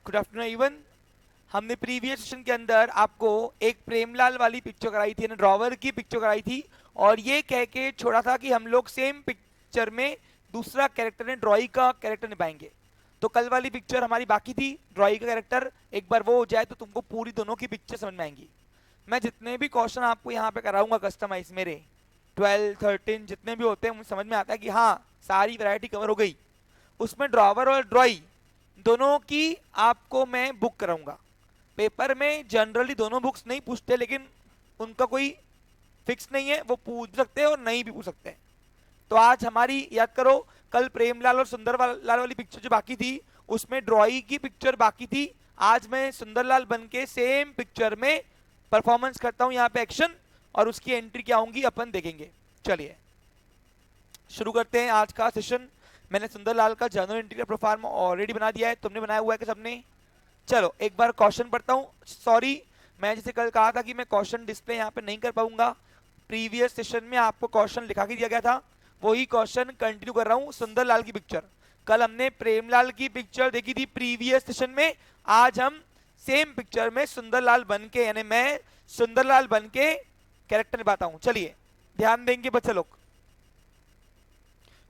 Good afternoon everyone. हमने previous session के अंदर आपको एक प्रेमलाल वाली पिक्चर कराई थी, ड्रॉवर की पिक्चर कराई थी, और ये कह के छोड़ा था कि हम लोग सेम पिक्चर में दूसरा कैरेक्टर ड्रॉई का कैरेक्टर निभाएंगे। तो कल वाली पिक्चर हमारी बाकी थी, ड्रॉई का कैरेक्टर। एक बार वो हो जाए तो तुमको पूरी दोनों की पिक्चर समझ में आएंगी। मैं जितने भी क्वेश्चन आपको यहाँ पे कराऊंगा कस्टमाइज, मेरे 12 13 जितने भी होते हैं, मुझे समझ में आता है कि हाँ सारी वैरायटी कवर हो गई। उसमें ड्रॉवर और ड्रॉई दोनों की आपको मैं बुक कराऊंगा। पेपर में जनरली दोनों बुक्स नहीं पूछते, लेकिन उनका कोई फिक्स नहीं है, वो पूछ सकते हैं और नहीं भी पूछ सकते हैं। तो आज हमारी याद करो, कल प्रेमलाल और सुंदरलाल वाली पिक्चर जो बाकी थी उसमें ड्रॉई की पिक्चर बाकी थी। आज मैं सुंदरलाल बन के सेम पिक्चर में परफॉर्मेंस करता हूं यहाँ पे एक्शन, और उसकी एंट्री क्या होंगी अपन देखेंगे। चलिए शुरू करते हैं आज का सेशन। मैंने सुंदरलाल का जर्नल एंट्री का प्रोफार्म ऑलरेडी बना दिया है, तुमने बनाया हुआ है कि सबने? चलो एक बार क्वेश्चन पढ़ता हूँ। सॉरी, मैं जैसे कल कहा था कि मैं क्वेश्चन डिस्प्ले यहाँ पे नहीं कर पाऊंगा। प्रीवियस सेशन में आपको क्वेश्चन लिखा के दिया गया था, वही क्वेश्चन कंटिन्यू कर रहा हूँ। सुंदरलाल की पिक्चर, कल हमने प्रेमलाल की पिक्चर देखी थी प्रीवियस सेशन में। आज हम सेम पिक्चर में सुंदरलाल बन के, यानी मैं सुंदरलाल बन के कैरेक्टर निभाता हूँ। चलिए ध्यान देंगे बच्चे लोग।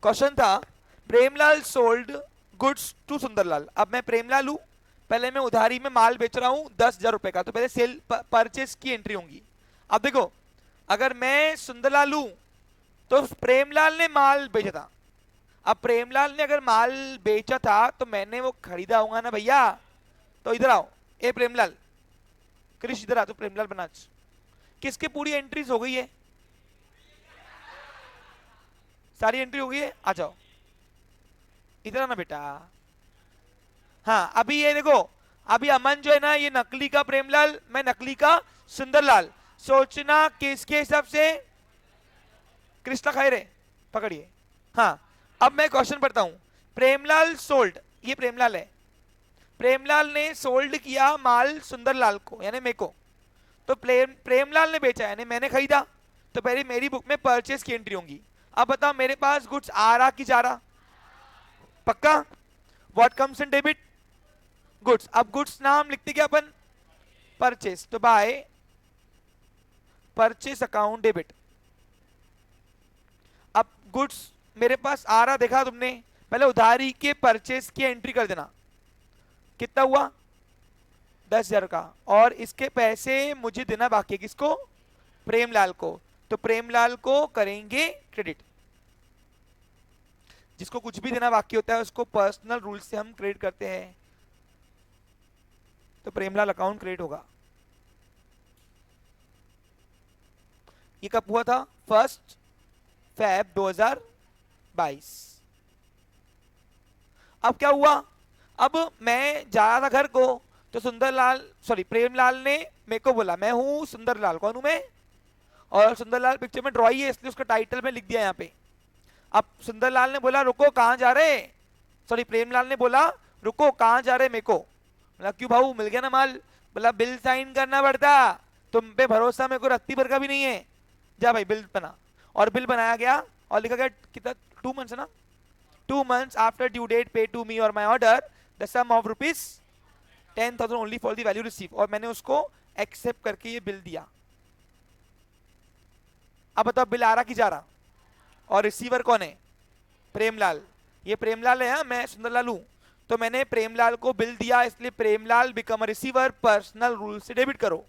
क्वेश्चन था Premlal sold goods to Sundarlal. अब मैं प्रेमलाल हूं, पहले मैं उधारी में माल बेच रहा हूं 10,000 रुपए का, तो पहले सेल परचेस की एंट्री होंगी। अब देखो, अगर मैं सुंदरलाल हूं तो प्रेमलाल ने माल बेचा था। अब प्रेमलाल ने अगर माल बेचा था तो मैंने वो खरीदा होगा ना भैया। तो इधर आओ, ए प्रेमलाल, कृष इधर आ, तो प्रेमलाल बना। किसके पूरी एंट्रीज हो गई है? सारी एंट्री हो गई है, आ जाओ इधर ना बेटा। हाँ अभी ये देखो, अभी अमन जो है ना, ये नकली का प्रेमलाल, मैं नकली का सुंदरलाल। सोचना किसके हिसाब से? कृष्णा खैरे, पकड़िए। हाँ अब मैं क्वेश्चन पढ़ता हूं। प्रेमलाल सोल्ड, ये प्रेमलाल है, प्रेमलाल ने सोल्ड किया माल सुंदरलाल को, यानी मेरे को। तो प्रेमलाल ने बेचा, यानी मैंने खरीदा। तो पहले मेरी बुक में परचेस की एंट्री होंगी। अब बताओ मेरे पास गुड्स आ रहा कि जा रहा? पक्का? What comes in debit? Goods. अब गुड्स नाम लिखते क्या अपन? परचेस। तो बाय परचेस अकाउंट डेबिट। अब गुड्स मेरे पास आ रहा, देखा तुमने? पहले उधारी के परचेस की एंट्री कर देना। कितना हुआ? 10,000 का, और इसके पैसे मुझे देना बाकी है। किसको? प्रेमलाल को। तो प्रेमलाल को करेंगे क्रेडिट। जिसको कुछ भी देना बाकी होता है उसको पर्सनल रूल से हम क्रेडिट करते हैं। तो प्रेमलाल अकाउंट क्रेडिट होगा। ये कब हुआ था? 1 Feb 2022। अब क्या हुआ? अब मैं जा रहा था घर को, तो सुंदरलाल, सॉरी प्रेमलाल ने मेरे को बोला, मैं हूं सुंदरलाल। कौन हूं मैं? और सुंदरलाल पिक्चर में ड्रॉई है, इसलिए उसका टाइटल में लिख दिया यहाँ पे। अब सुंदरलाल ने बोला रुको कहां जा रहे, सॉरी प्रेमलाल ने बोला रुको कहां जा रहे मेरे को। बोला क्यों भाऊ, मिल गया ना माल? बोला बिल साइन करना पड़ता, तुम पे भरोसा मेरे को रत्ती भर का भी नहीं है। जा भाई बिल बना। और बिल बनाया गया और लिखा गया कितना? 2 months है ना? 2 months after due date pay to me और my order the sum of ₹10,000 only for the value receive. और मैंने उसको एक्सेप्ट करके ये बिल दिया। अब बताओ बिल आ रहा कि जा रहा? और रिसीवर कौन है? प्रेमलाल। ये प्रेमलाल है, हाँ मैं सुंदरलाल हूं। तो मैंने प्रेमलाल को बिल दिया, इसलिए Premlal become a receiver, personal rule से डेबिट करो।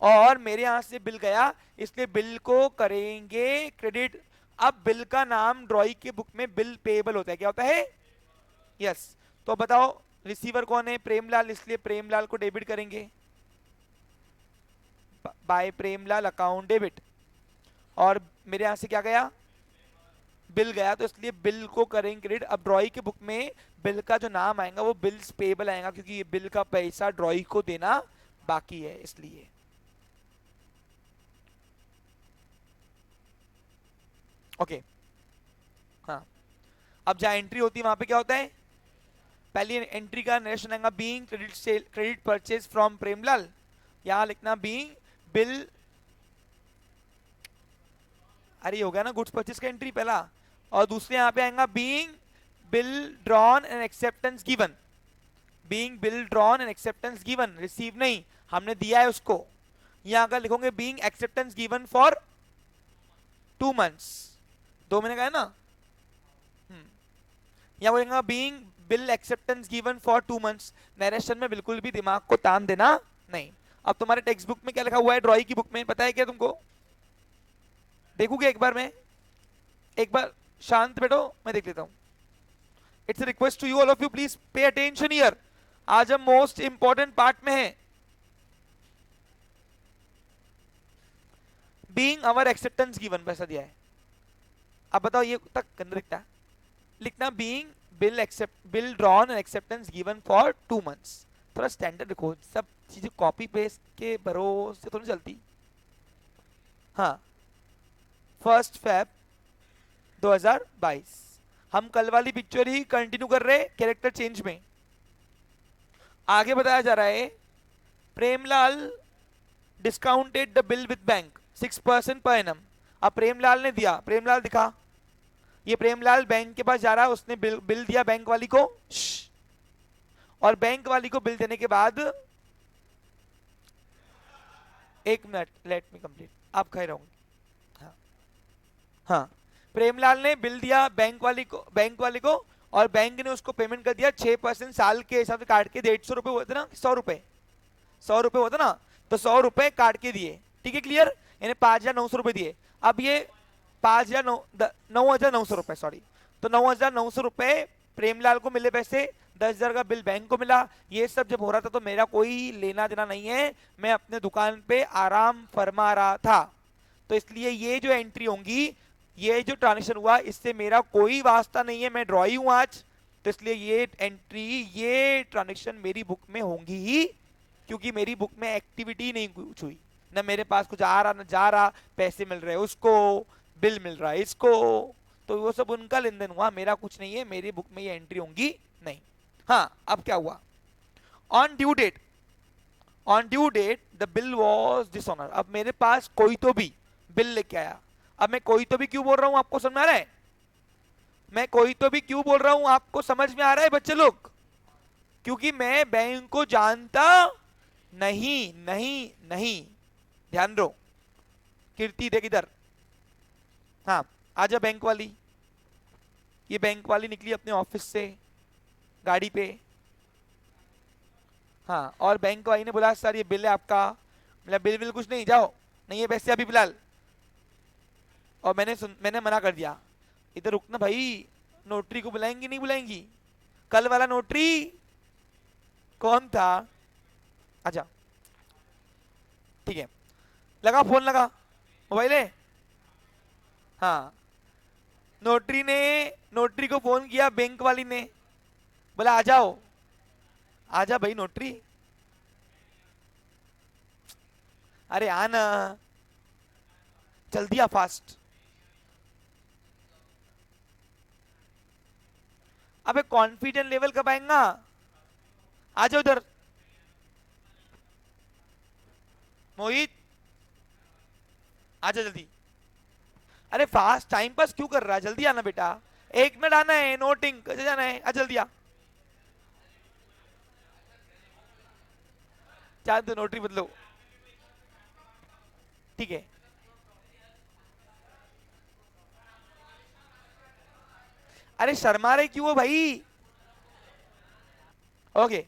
और मेरे यहां से बिल गया, इसलिए बिल को करेंगे क्रेडिट। अब बिल का नाम ड्रॉई के बुक में बिल पेएबल होता है। क्या होता है? यस। तो बताओ रिसीवर कौन है? प्रेमलाल, इसलिए प्रेमलाल को डेबिट करेंगे बाय प्रेमलाल अकाउंट डेबिट। और मेरे यहां से क्या गया? बिल गया, तो इसलिए बिल को करेंगे क्रेडिट। अब ड्रॉई के बुक में बिल का जो नाम आएगा वो बिल्स पेएबल आएगा, क्योंकि ये बिल का पैसा ड्रॉई को देना बाकी है, इसलिए। ओके हाँ, अब जहां एंट्री होती है वहां पे क्या होता है? पहली एंट्री का नरेशन आएगा being credit sale, credit purchase from Premlal. यहां लिखना बीइंग बिल, अरे हो गया ना गुड्स परचेज का एंट्री पहला। और दूसरे यहां पे आएगा being bill drawn and acceptance given. Being bill drawn and acceptance given, receive नहीं, हमने दिया है उसको। यहां अगर लिखोगे being acceptance given for 2 months, 2 महीने का है ना। यहाँ बोलेंगे being bill acceptance given for 2 months। Narration में बिल्कुल भी दिमाग को तान देना नहीं। अब तुम्हारे टेक्स्ट बुक में क्या लिखा हुआ है, ड्राइंग की बुक में पता है क्या तुमको? देखोगे एक बार, मैं एक बार शांत बैठो, मैं देख लेता हूं। It's request to you all of you, please pay attention here. आज हम मोस्ट इंपॉर्टेंट पार्ट में है। बीइंग अवर एक्सेप्टेंस गिवन वैसा दिया है। अब बताओ ये तक गंदा दिखता है? लिखना being bill drawn and acceptance given for 2 months। थोड़ा स्टैंडर्ड रखो, सब चीजें कॉपी पेस्ट के भरोसे तो नहीं चलती। हाँ, 1 Feb 2022। हम कल वाली पिक्चर ही कंटिन्यू कर रहे, कैरेक्टर चेंज में। आगे बताया जा रहा है Premlal discounted the bill with bank 6% per annum. अब प्रेमलाल ने दिया, प्रेमलाल दिखा, ये प्रेमलाल बैंक के पास जा रहा है, उसने बिल दिया बैंक वाली को। और बैंक वाली को बिल देने के बाद, एक मिनट, लेट मी कंप्लीट, आप खड़े रहोगे। हाँ हाँ, प्रेमलाल ने बिल दिया बैंक वाली को, और बैंक ने उसको पेमेंट कर दिया 6% साल के हिसाब से काट के। 150 रुपए हुए थे ना, 100 रुपए हुआ था ना, तो 100 रुपए काट के दिए। ठीक है, क्लियर? यानी 5,900 रुपए दिए। अब ये 9,900 रुपए, सॉरी, तो 9,900 रुपए प्रेमलाल को मिले पैसे, 10,000 का बिल बैंक को मिला। ये सब जब हो रहा था तो मेरा कोई लेना देना नहीं है, मैं अपने दुकान पे आराम फरमा रहा था। तो इसलिए ये जो एंट्री होंगी, ये जो ट्रांजेक्शन हुआ, इससे मेरा कोई वास्ता नहीं है, मैं ड्रॉई हूं आज। तो इसलिए ये एंट्री, ये ट्रांजेक्शन मेरी बुक में होंगी ही, क्योंकि मेरी बुक में एक्टिविटी नहीं कुछ हुई, ना मेरे पास कुछ आ रहा ना जा रहा, पैसे मिल रहे उसको, बिल मिल रहा है इसको, तो वो सब उनका लेन देन हुआ, मेरा कुछ नहीं है, मेरी बुक में ये एंट्री होंगी नहीं। हाँ, अब क्या हुआ? On due date the bill was dishonour. अब मेरे पास कोई तो भी बिल लेके आया। अब मैं कोई तो भी क्यों बोल रहा हूं, आपको समझ में आ रहा है? मैं कोई तो भी क्यों बोल रहा हूं, आपको समझ में आ रहा है बच्चे लोग? क्योंकि मैं बैंक को जानता नहीं, नहीं नहीं, ध्यान दो। कीर्ति देख इधर, हाँ, आजा बैंक वाली। ये बैंक वाली निकली अपने ऑफिस से गाड़ी पे, हाँ, और बैंक वाली ने बोला सर ये बिल है आपका। मतलब बिल कुछ नहीं, जाओ, नहीं है पैसे अभी फिलहाल। और मैंने मना कर दिया, इधर रुकना भाई, नोटरी को बुलाएंगी नहीं बुलाएंगी? कल वाला नोटरी कौन था? अच्छा ठीक है, लगा फोन, लगा मोबाइल है। हाँ, नोटरी को फोन किया बैंक वाली ने, बोला आ जाओ, आजा भाई नोटरी, अरे आना, जल्दी आ फास्ट। अबे कॉन्फिडेंस लेवल कब आएगा? आ जाओ उधर, मोहित आजा जल्दी। अरे फास्ट, टाइम पास क्यों कर रहा है, जल्दी आना बेटा, 1 मिनट आना है, नोटिंग कैसे जाना है, आ जल्दी आ। चाहे तो नोटरी बदलो, ठीक है। अरे शर्मा रहे क्यों हो भाई? ओके,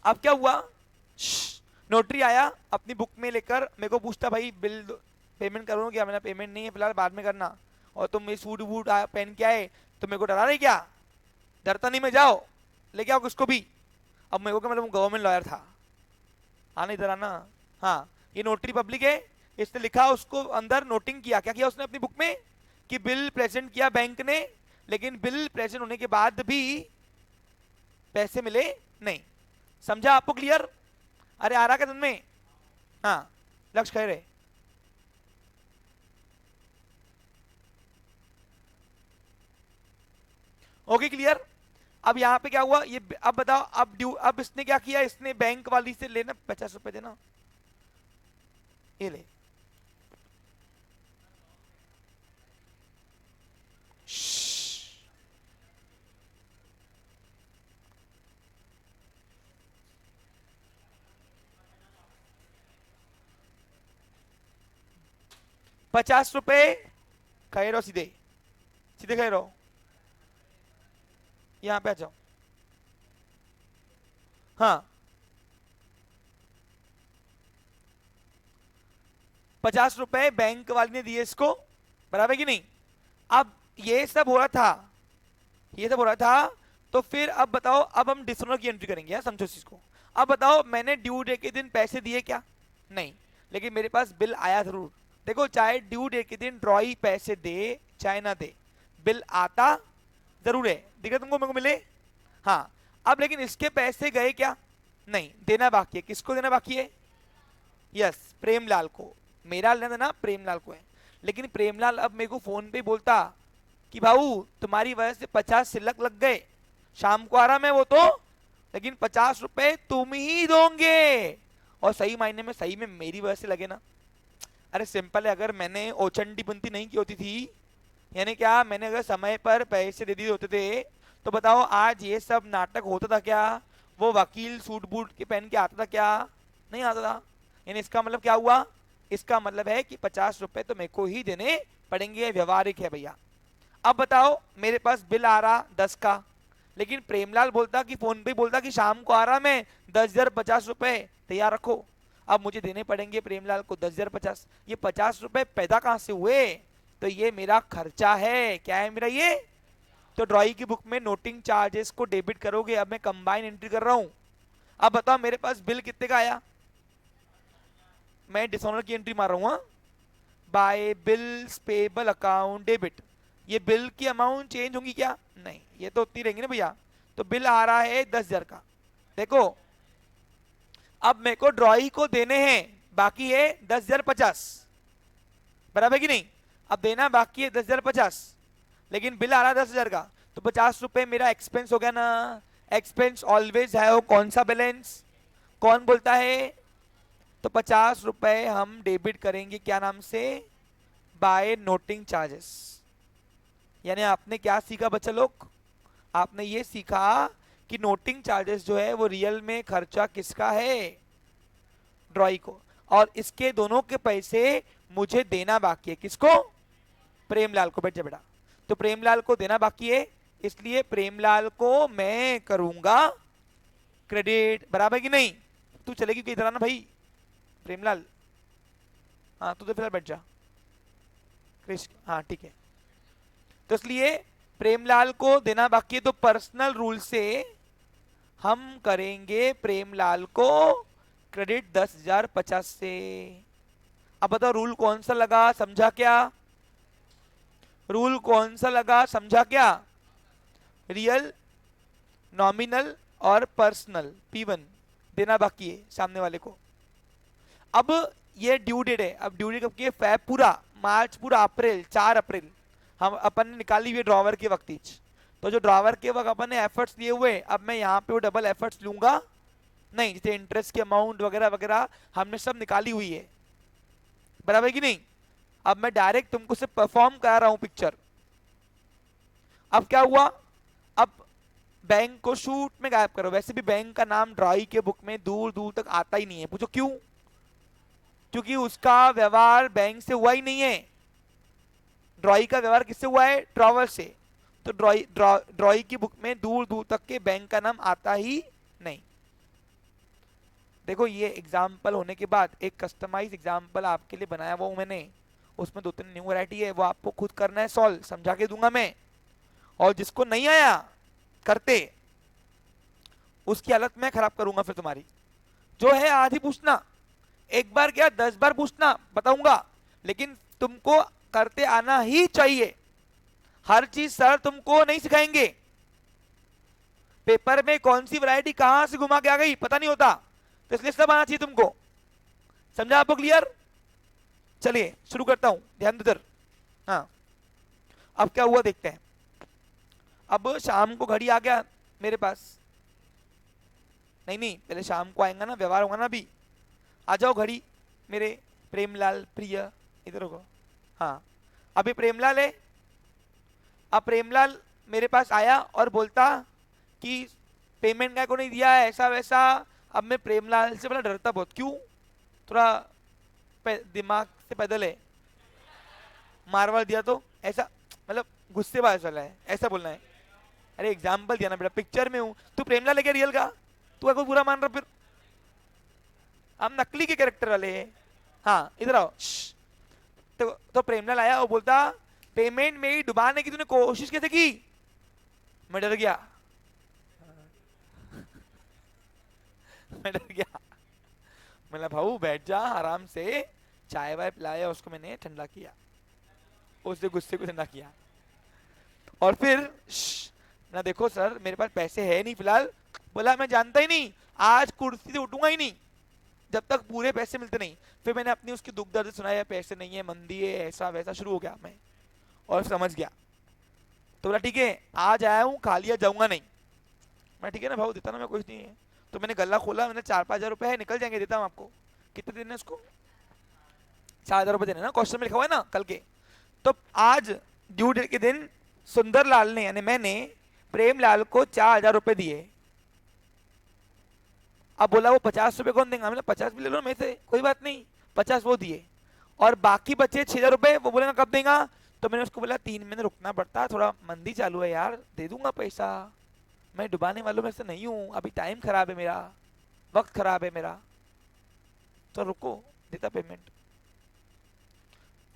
अब क्या हुआ? नोटरी आया अपनी बुक में लेकर, मेरे को पूछता भाई बिल पेमेंट करूँ क्या? मैंने पेमेंट नहीं है फिलहाल, बाद में करना। और तुम ये सूट वूट पहन के आए तो मेरे को डरा रहे क्या? डरता नहीं मैं, जाओ लेके आओ किसको भी। अब मेरे को क्या, मतलब गवर्नमेंट लॉयर था, आना इधर आना। हाँ, ये नोटरी पब्लिक है, इसने लिखा उसको अंदर नोटिंग किया, क्या किया उसने अपनी बुक में कि बिल प्रेजेंट किया बैंक ने, लेकिन बिल प्रेजेंट होने के बाद भी पैसे मिले नहीं। समझा आपको? क्लियर? अरे आ रहा क्या तुम में? हाँ, लक्ष्य कह रहे, ओके क्लियर। अब यहाँ पे क्या हुआ ये, अब बताओ, अब इसने क्या किया, इसने बैंक वाली से लेना 50 रुपए देना, ये ले। 50 रुपए खड़े रहो, सीधे सीधे खड़े रहो, यहां पे आ जाओ। हाँ 50 रुपए बैंक वाले ने दिए इसको, बराबर कि नहीं। अब ये सब हो रहा था, ये सब हो रहा था, तो फिर अब बताओ, अब हम डिसऑनर की एंट्री करेंगे यार, समझो इस चीज को। अब बताओ मैंने ड्यू डे के दिन पैसे दिए क्या? नहीं, लेकिन मेरे पास बिल आया जरूर। देखो चाहे ड्यू डे के दिन ड्रॉई पैसे दे चाहे ना दे, बिल आता जरूर है, दिखा तुमको मेरे को मिले। हाँ अब लेकिन इसके पैसे गए क्या? नहीं, देना बाकी है। किसको देना बाकी है? यस, प्रेमलाल को। मेरा लेना देना प्रेमलाल को है। लेकिन प्रेमलाल अब मेरे को फोन पे बोलता कि भाऊ तुम्हारी वजह से 50 सिलक लग गए, शाम को आ रहा मैं वो तो, लेकिन 50 रुपए तुम ही दोगे। और सही मायने में सही में मेरी वजह से लगे ना। अरे सिंपल है, अगर मैंने ओचंडी बुनती नहीं की होती थी, यानी क्या, मैंने अगर समय पर पैसे दे दिए होते थे, तो बताओ आज ये सब नाटक होता था क्या? वो वकील सूट बूट के पहन के आता था क्या? नहीं आता था। यानी इसका मतलब क्या हुआ? इसका मतलब है कि 50 रुपए तो मेरे को ही देने पड़ेंगे, व्यवहारिक है भैया। अब बताओ मेरे पास बिल आ रहा 10 का, लेकिन प्रेमलाल बोलता कि फोन पे बोलता कि शाम को आ रहा मैं, 10,000 50 रुपए तैयार रखो। अब मुझे देने पड़ेंगे प्रेमलाल को 10,000 50। ये 50 रुपए पैदा कहां से हुए? तो ये मेरा खर्चा है। क्या है मेरा ये? तो ड्रॉइंग की बुक में नोटिंग चार्जेस को डेबिट करोगे। अब मैं कंबाइन एंट्री कर रहा हूं। अब बताओ मेरे पास बिल कितने का आया? मैं डिसऑनर की एंट्री मार रहा हूं, by bills payable account debit. ये बिल की अमाउंट चेंज होगी क्या? नहीं, ये तो उतनी रहेंगी ना भैया। तो बिल आ रहा है 10,000 का। देखो अब मेरे को ड्रॉई को देने हैं, बाकी है 10,000 50, बराबर कि नहीं। अब देना बाकी है 10,000 50, लेकिन बिल आ रहा है 10,000 का। तो 50 रुपए मेरा एक्सपेंस हो गया ना। एक्सपेंस ऑलवेज है वो कौन सा बैलेंस? कौन बोलता है? तो 50 रुपए हम डेबिट करेंगे क्या नाम से? By noting charges. यानी आपने क्या सीखा बच्चा लोग? आपने ये सीखा कि नोटिंग चार्जेस जो है वो रियल में खर्चा किसका है? ड्रॉई को। और इसके दोनों के पैसे मुझे देना बाकी है। किसको? प्रेमलाल को। बैठ जा बेटा। तो प्रेमलाल को देना बाकी है, इसलिए प्रेमलाल को मैं करूंगा क्रेडिट, बराबर कि नहीं। तू चलेगी कि इधर आना भाई प्रेमलाल। हाँ तू तो फिलहाल बैठ जा कृष्ण। हाँ ठीक है। तो इसलिए प्रेमलाल को देना बाकी है, तो पर्सनल रूल से हम करेंगे प्रेमलाल को क्रेडिट 10,000 50 से। अब बताओ रूल कौन सा लगा, समझा क्या? रूल कौन सा लगा, समझा क्या? रियल, नॉमिनल और पर्सनल P1 देना बाकी है सामने वाले को। अब ये ड्यू डेट है। अब ड्यू डेट कब की है? फेब पूरा, मार्च पूरा, अप्रैल 4 अप्रैल हम अपन ने निकाली हुई ड्रॉवर के वक्त। तो जो ड्रॉवर के वक्त अपन ने एफर्ट्स लिए हुए, अब मैं यहाँ पे वो डबल एफर्ट्स लूंगा नहीं। जैसे इंटरेस्ट की अमाउंट वगैरह वगैरह हमने सब निकाली हुई है, बराबर कि नहीं। अब मैं डायरेक्ट तुमको सिर्फ परफॉर्म करा रहा हूं पिक्चर। अब क्या हुआ? अब बैंक को शूट में गायब करो। वैसे भी बैंक का नाम ड्रॉई के बुक में दूर दूर तक आता ही नहीं है। पूछो क्यों? क्योंकि उसका व्यवहार बैंक से हुआ ही नहीं है। ड्रॉई का व्यवहार किससे हुआ है? ड्रॉवर से। तो ड्रॉई की बुक में दूर दूर तक के बैंक का नाम आता ही नहीं। देखो ये एग्जाम्पल होने के बाद एक कस्टमाइज एग्जाम्पल आपके लिए बनाया हुआ हूं मैंने। उसमें 2-3 न्यू वैरायटी है, वो आपको खुद करना है सॉल्व, समझा के दूंगा मैं। और जिसको नहीं आया करते, उसकी हालत मैं खराब करूंगा फिर तुम्हारी। जो है आधी पूछना, एक बार क्या 10 बार पूछना, बताऊंगा, लेकिन तुमको करते आना ही चाहिए। हर चीज सर तुमको नहीं सिखाएंगे। पेपर में कौन सी वैरायटी कहां से घुमा के आ गई पता नहीं होता, तो इसलिए सब आना चाहिए तुमको। समझा आपको? क्लियर? चलिए शुरू करता हूं, ध्यान दो इधर। हाँ अब क्या हुआ देखते हैं। अब शाम को घड़ी आ गया मेरे पास। नहीं नहीं, पहले शाम को आएगा ना, व्यवहार होगा ना। अभी आ जाओ घड़ी मेरे प्रेमलाल प्रिय, इधर होगा। हाँ अभी प्रेमलाल है। अब प्रेमलाल मेरे पास आया और बोलता कि पेमेंट का को नहीं दिया है, ऐसा वैसा। अब मैं प्रेमलाल से बड़ा डरता बहुत। क्यों? थोड़ा दिमाग से पैदल है। मारवाड़ दिया तो ऐसा, मतलब गुस्सेबाज वाला है, ऐसा बोलना है। अरे एग्जाम्पल दिया ना बेटा, पिक्चर में हूँ, तू प्रेमलाल लेके रियल का, तू अगर बुरा मान रहा फिर, हम नकली के कैरेक्टर वाले हैं। हाँ इधर आओ। तो प्रेमलाल आया और बोलता पेमेंट में ही डुबाने की तूने कोशिश कैसे की। मैं डर गया, मैं डर गया। मैं भाऊ बैठ जा आराम से, चाय वाय पिलाया, उसको मैंने ठंडा किया, उसने गुस्से को ठंडा किया। और फिर ना देखो सर मेरे पास पैसे है नहीं फिलहाल। बोला मैं जानता ही नहीं, आज कुर्सी से उठूंगा ही नहीं जब तक पूरे पैसे मिलते नहीं। फिर मैंने अपनी उसकी दुख दर्द सुनाया, पैसे नहीं है, मंदी है, ऐसा वैसा शुरू हो गया मैं, और समझ गया। तो बोला ठीक है आज आया हूँ, खा लिया जाऊंगा नहीं। मैं ठीक है ना भाव, देता ना, मैं कुछ नहीं है। तो मैंने गला खोला, मैंने 4-5 हजार रुपए है, निकल जाएंगे, देता हूँ आपको। कितने देने उसको, 4 हजार रुपए देने ना, क्वेश्चन में लिखा हुआ है ना कल के। तो आज ड्यू डेट के दिन सुंदरलाल ने यानी मैंने प्रेमलाल को 4 हजार रुपए दिए। अब बोला वो 50 रुपए कौन देगा, मैंने 50 भी ले लो मैं से, कोई बात नहीं। 50 वो दिए, और बाकी बचे 6 हजार रुपए, वो बोलेगा कब देगा। तो मैंने उसको बोला 3 महीने रुकना पड़ता, थोड़ा मंदी चालू है यार, दे दूंगा पैसा, मैं डुबाने वालों में से नहीं हूँ, अभी टाइम खराब है मेरा, वक्त खराब है मेरा, तो रुको, देता पेमेंट।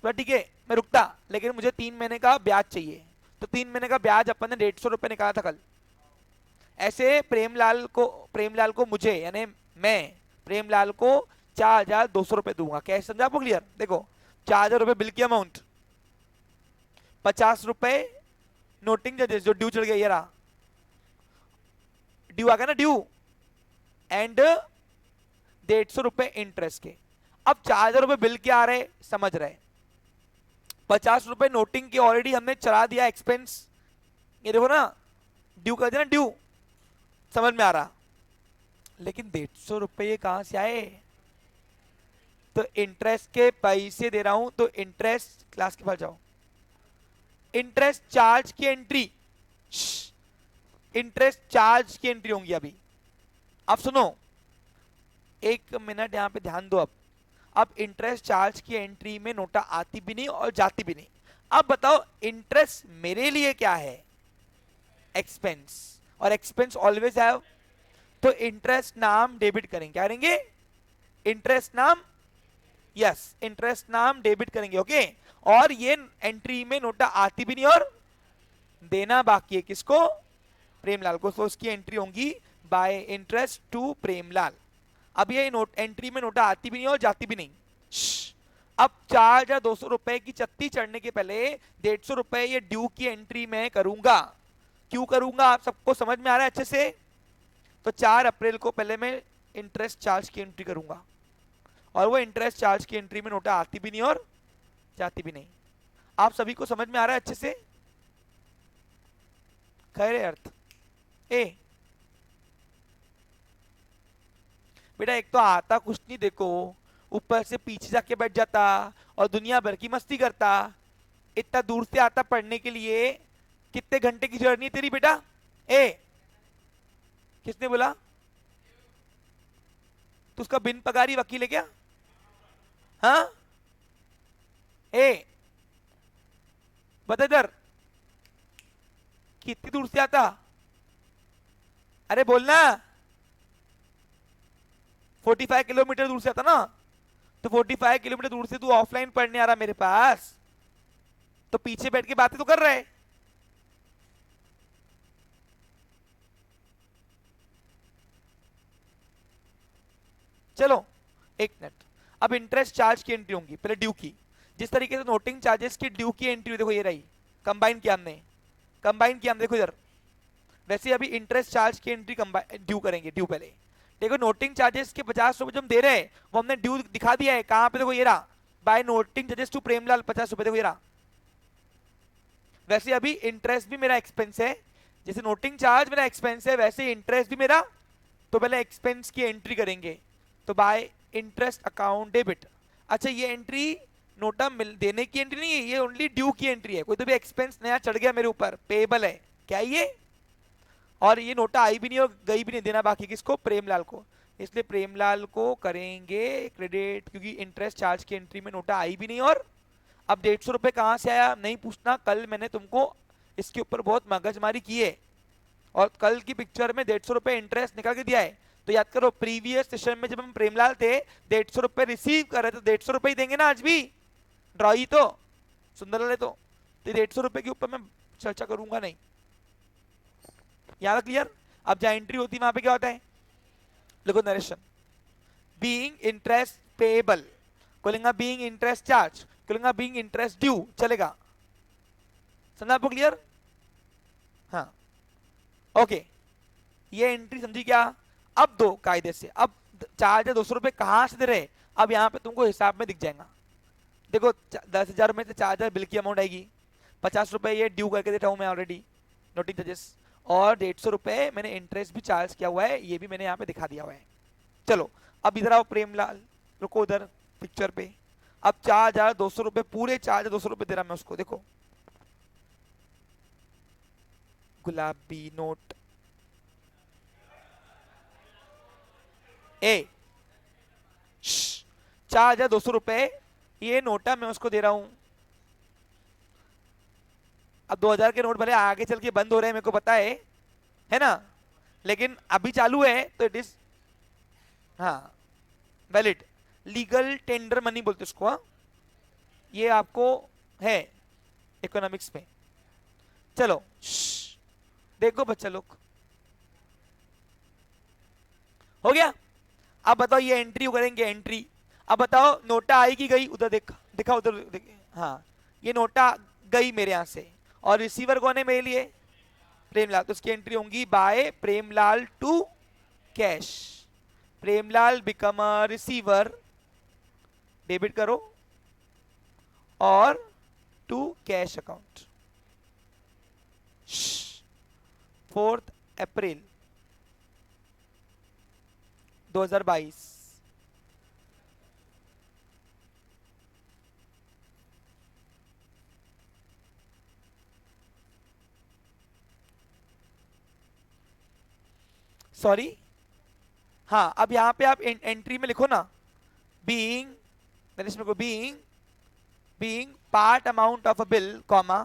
तो ठीक है मैं रुकता, लेकिन मुझे 3 महीने का ब्याज चाहिए। तो 3 महीने का ब्याज अपन ने 150 रुपए निकाला था कल। ऐसे प्रेमलाल को मुझे यानी मैं प्रेमलाल को 4,200 रुपए दूंगा। कैसे समझा आपको क्लियर? देखो 4,000 रुपए बिल की अमाउंट, 50 रुपए नोटिंग चार्जेस जो ड्यू चढ़ गया, ये रहा ड्यू आ गया ना, ड्यू, एंड 150 रुपए इंटरेस्ट के। अब 4,000 रुपए बिल के आ रहे, समझ रहे, 50 रुपए नोटिंग के ऑलरेडी हमने चढ़ा दिया एक्सपेंस, ये देखो ना ड्यू कर दिया ना, ड्यू, समझ में आ रहा। लेकिन 150 रुपए ये कहां से आए? तो इंटरेस्ट के पैसे दे रहा हूं, तो इंटरेस्ट, क्लास के पास जाओ, इंटरेस्ट चार्ज की एंट्री, इंटरेस्ट चार्ज की एंट्री होंगी अभी। अब सुनो, 1 मिनट यहां पे ध्यान दो। अब इंटरेस्ट चार्ज की एंट्री में नोटा आती भी नहीं और जाती भी नहीं। अब बताओ इंटरेस्ट मेरे लिए क्या है? एक्सपेंस, और एक्सपेंस ऑलवेज हैव, तो इंटरेस्ट नाम डेबिट करेंगे, क्या करेंगे? इंटरेस्ट नाम, यस इंटरेस्ट नाम डेबिट करेंगे, ओके। और ये एंट्री में नोटा आती भी नहीं और देना बाकी है, किसको? प्रेमलाल को। तो उसकी एंट्री होंगी बाय इंटरेस्ट टू प्रेमलाल। अब ये नोट एंट्री में नोटा आती भी नहीं और जाती भी नहीं। अब 4,200 रुपए की चत्ती चढ़ने के पहले 150 रुपए ये ड्यू की एंट्री में करूंगा। क्यों करूंगा आप सबको समझ में आ रहा है अच्छे से? तो 4 अप्रैल को पहले मैं इंटरेस्ट चार्ज की एंट्री करूंगा, और वो इंटरेस्ट चार्ज की एंट्री में नोटा आती भी नहीं और जाती भी नहीं। आप सभी को समझ में आ रहा है अच्छे से? खैर अर्थ ए बेटा, एक तो आता कुछ नहीं, देखो ऊपर से पीछे जाके बैठ जाता और दुनिया भर की मस्ती करता। इतना दूर से आता पढ़ने के लिए, कितने घंटे की जर्नी तेरी बेटा? ए किसने बोला? तो उसका बिन पगारी वकील है क्या? हाँ ए बता इधर, कितनी दूर से आता? अरे बोलना। 45 किलोमीटर दूर से आता ना। तो 45 किलोमीटर दूर से तू ऑफलाइन पढ़ने आ रहा मेरे पास, तो पीछे बैठ के बातें तो कर रहे। चलो एक मिनट, अब इंटरेस्ट चार्ज की एंट्री होंगी, पहले ड्यू की। जिस तरीके से नोटिंग चार्जेस की ड्यू की एंट्री, देखो ये रही, कंबाइन किया हमने, कंबाइन किया हम, देखो इधर। वैसे अभी इंटरेस्ट चार्ज की एंट्री ड्यू करेंगे, ड्यू पहले। देखो नोटिंग चार्जेस के 50 रुपए जो हम दे रहे हैं वो हमने ड्यू दिखा दिया है, कहां पे? देखो ये रहा, by noting charges to Premlal 50 रुपए, देखो ये रहा। वैसे अभी इंटरेस्ट भी मेरा एक्सपेंस है, जैसे नोटिंग चार्ज मेरा एक्सपेंस है वैसे इंटरेस्ट भी मेरा। तो पहले एक्सपेंस की एंट्री करेंगे, तो बाय इंटरेस्ट अकाउंट डेबिट। अच्छा ये एंट्री नोटा देने की एंट्री नहीं है, ये ओनली ड्यू की एंट्री है। कोई तो भी एक्सपेंस नया चढ़ गया मेरे ऊपर, पेएबल है क्या ये? और ये नोटा आई भी नहीं और गई भी नहीं, देना बाकी किसको? प्रेमलाल को। इसलिए प्रेमलाल को करेंगे क्रेडिट, क्योंकि इंटरेस्ट चार्ज की एंट्री में नोटा आई भी नहीं और अब 150 रुपए कहाँ से आया नहीं पूछना, कल मैंने तुमको इसके ऊपर बहुत मगजमारी की है और कल की पिक्चर में 150 रुपए इंटरेस्ट निकाल के दिया है। तो याद करो प्रीवियस सेशन में जब हम प्रेमलाल थे 150 रुपए रिसीव कर रहे थे, 150 रुपए ही देंगे ना आज भी, ड्रॉ ही तो सुंदरलाल है तो 150 रुपए के ऊपर मैं चर्चा करूंगा नहीं। याद क्लियर? अब जहां एंट्री होती है वहां पे क्या होता है, देखो नरेशन, बीइंग इंटरेस्ट पेएबल बोलेंगे, बीइंग इंटरेस्ट चार्ज बोलेंगे, बीइंग इंटरेस्ट ड्यू चलेगा। समझा आपको क्लियर? हाँ ओके, ये एंट्री समझी क्या? अब दो कायदे से, अब 4,200 रुपए कहां से दे रहे, अब यहां पे तुमको हिसाब में दिख जाएगा। देखो 10,000 में से 4,000 बिल की अमाउंट आएगी, 50 रुपए ये ड्यू करके देता हूं मैं ऑलरेडी नोटिंग चार्जेस, और 150 रुपए मैंने इंटरेस्ट भी चार्ज किया हुआ है, ये भी मैंने यहाँ पे दिखा दिया हुआ है। चलो अब इधर आओ प्रेमलाल, रुको उधर पिक्चर पे। अब 4,200 रुपए, पूरे 4,200 रुपए दे रहा मैं उसको, देखो गुलाबी नोट ए 4,200 रुपए ये नोटा मैं उसको दे रहा हूं। अब 2,000 के नोट भले आगे चल के बंद हो रहे हैं मेरे को पता है ना, लेकिन अभी चालू है तो इट इज हाँ वैलिड, लीगल टेंडर मनी बोलते उसको। हाँ ये आपको है इकोनॉमिक्स में। चलो देखो बच्चा लोग, हो गया? अब बताओ ये एंट्री करेंगे, एंट्री। अब बताओ नोटा आई कि गई, उधर दिखा उधर देख, हाँ ये नोटा गई मेरे यहां से, और रिसीवर कौन है मेरे लिए, प्रेमलाल, तो उसकी एंट्री होंगी by Premlal to cash, Premlal become a receiver, debit करो, और to cash account 4 April 2022। Sorry हाँ, अब यहां पे आप एंट्री में लिखो ना, बीइंग को being part amount of a bill comma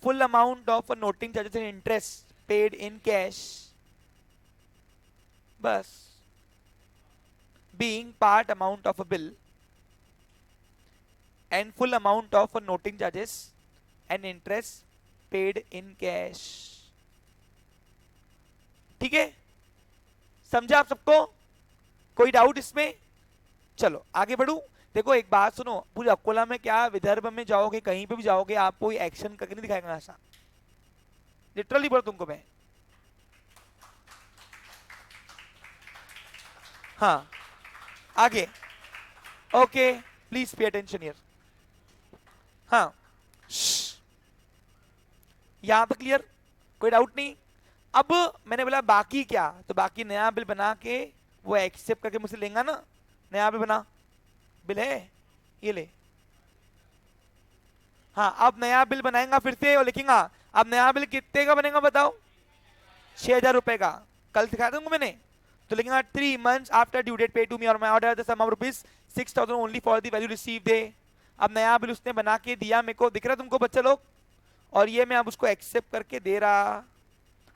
full amount of a noting charges and interest paid in cash, बस being part amount of a bill and full amount of noting charges and interest paid in cash। ठीक है, समझा आप सबको? कोई doubt इसमें? चलो आगे बढ़ू। देखो एक बात सुनो, पूरे अकोला में क्या विदर्भ में जाओगे कहीं पे भी जाओगे आपको कोई एक्शन करके नहीं दिखाएगा ऐसा, लिटरली बोल तुमको मैं। हाँ आगे, okay please pay attention here. हाँ यहां तक क्लियर, कोई डाउट नहीं? अब मैंने बोला बाकी क्या, तो बाकी नया बिल बना के वो एक्सेप्ट करके मुझसे लेगा ना, नया बिल बना, बिल है ये ले। हाँ अब नया बिल बनाएगा फिर से और लिखेगा, अब नया बिल कितने का बनेगा बताओ, 6,000 रुपए का, कल सिखाया था मैंने। तो लिखेगा 3 months after due date pay to me और my order the sum of rupees 6,000 only for the value received है। अब नया बिल उसने बना के दिया मेरे को, दिख रहा तुमको बच्चे लोग, और ये मैं अब उसको एक्सेप्ट करके दे रहा।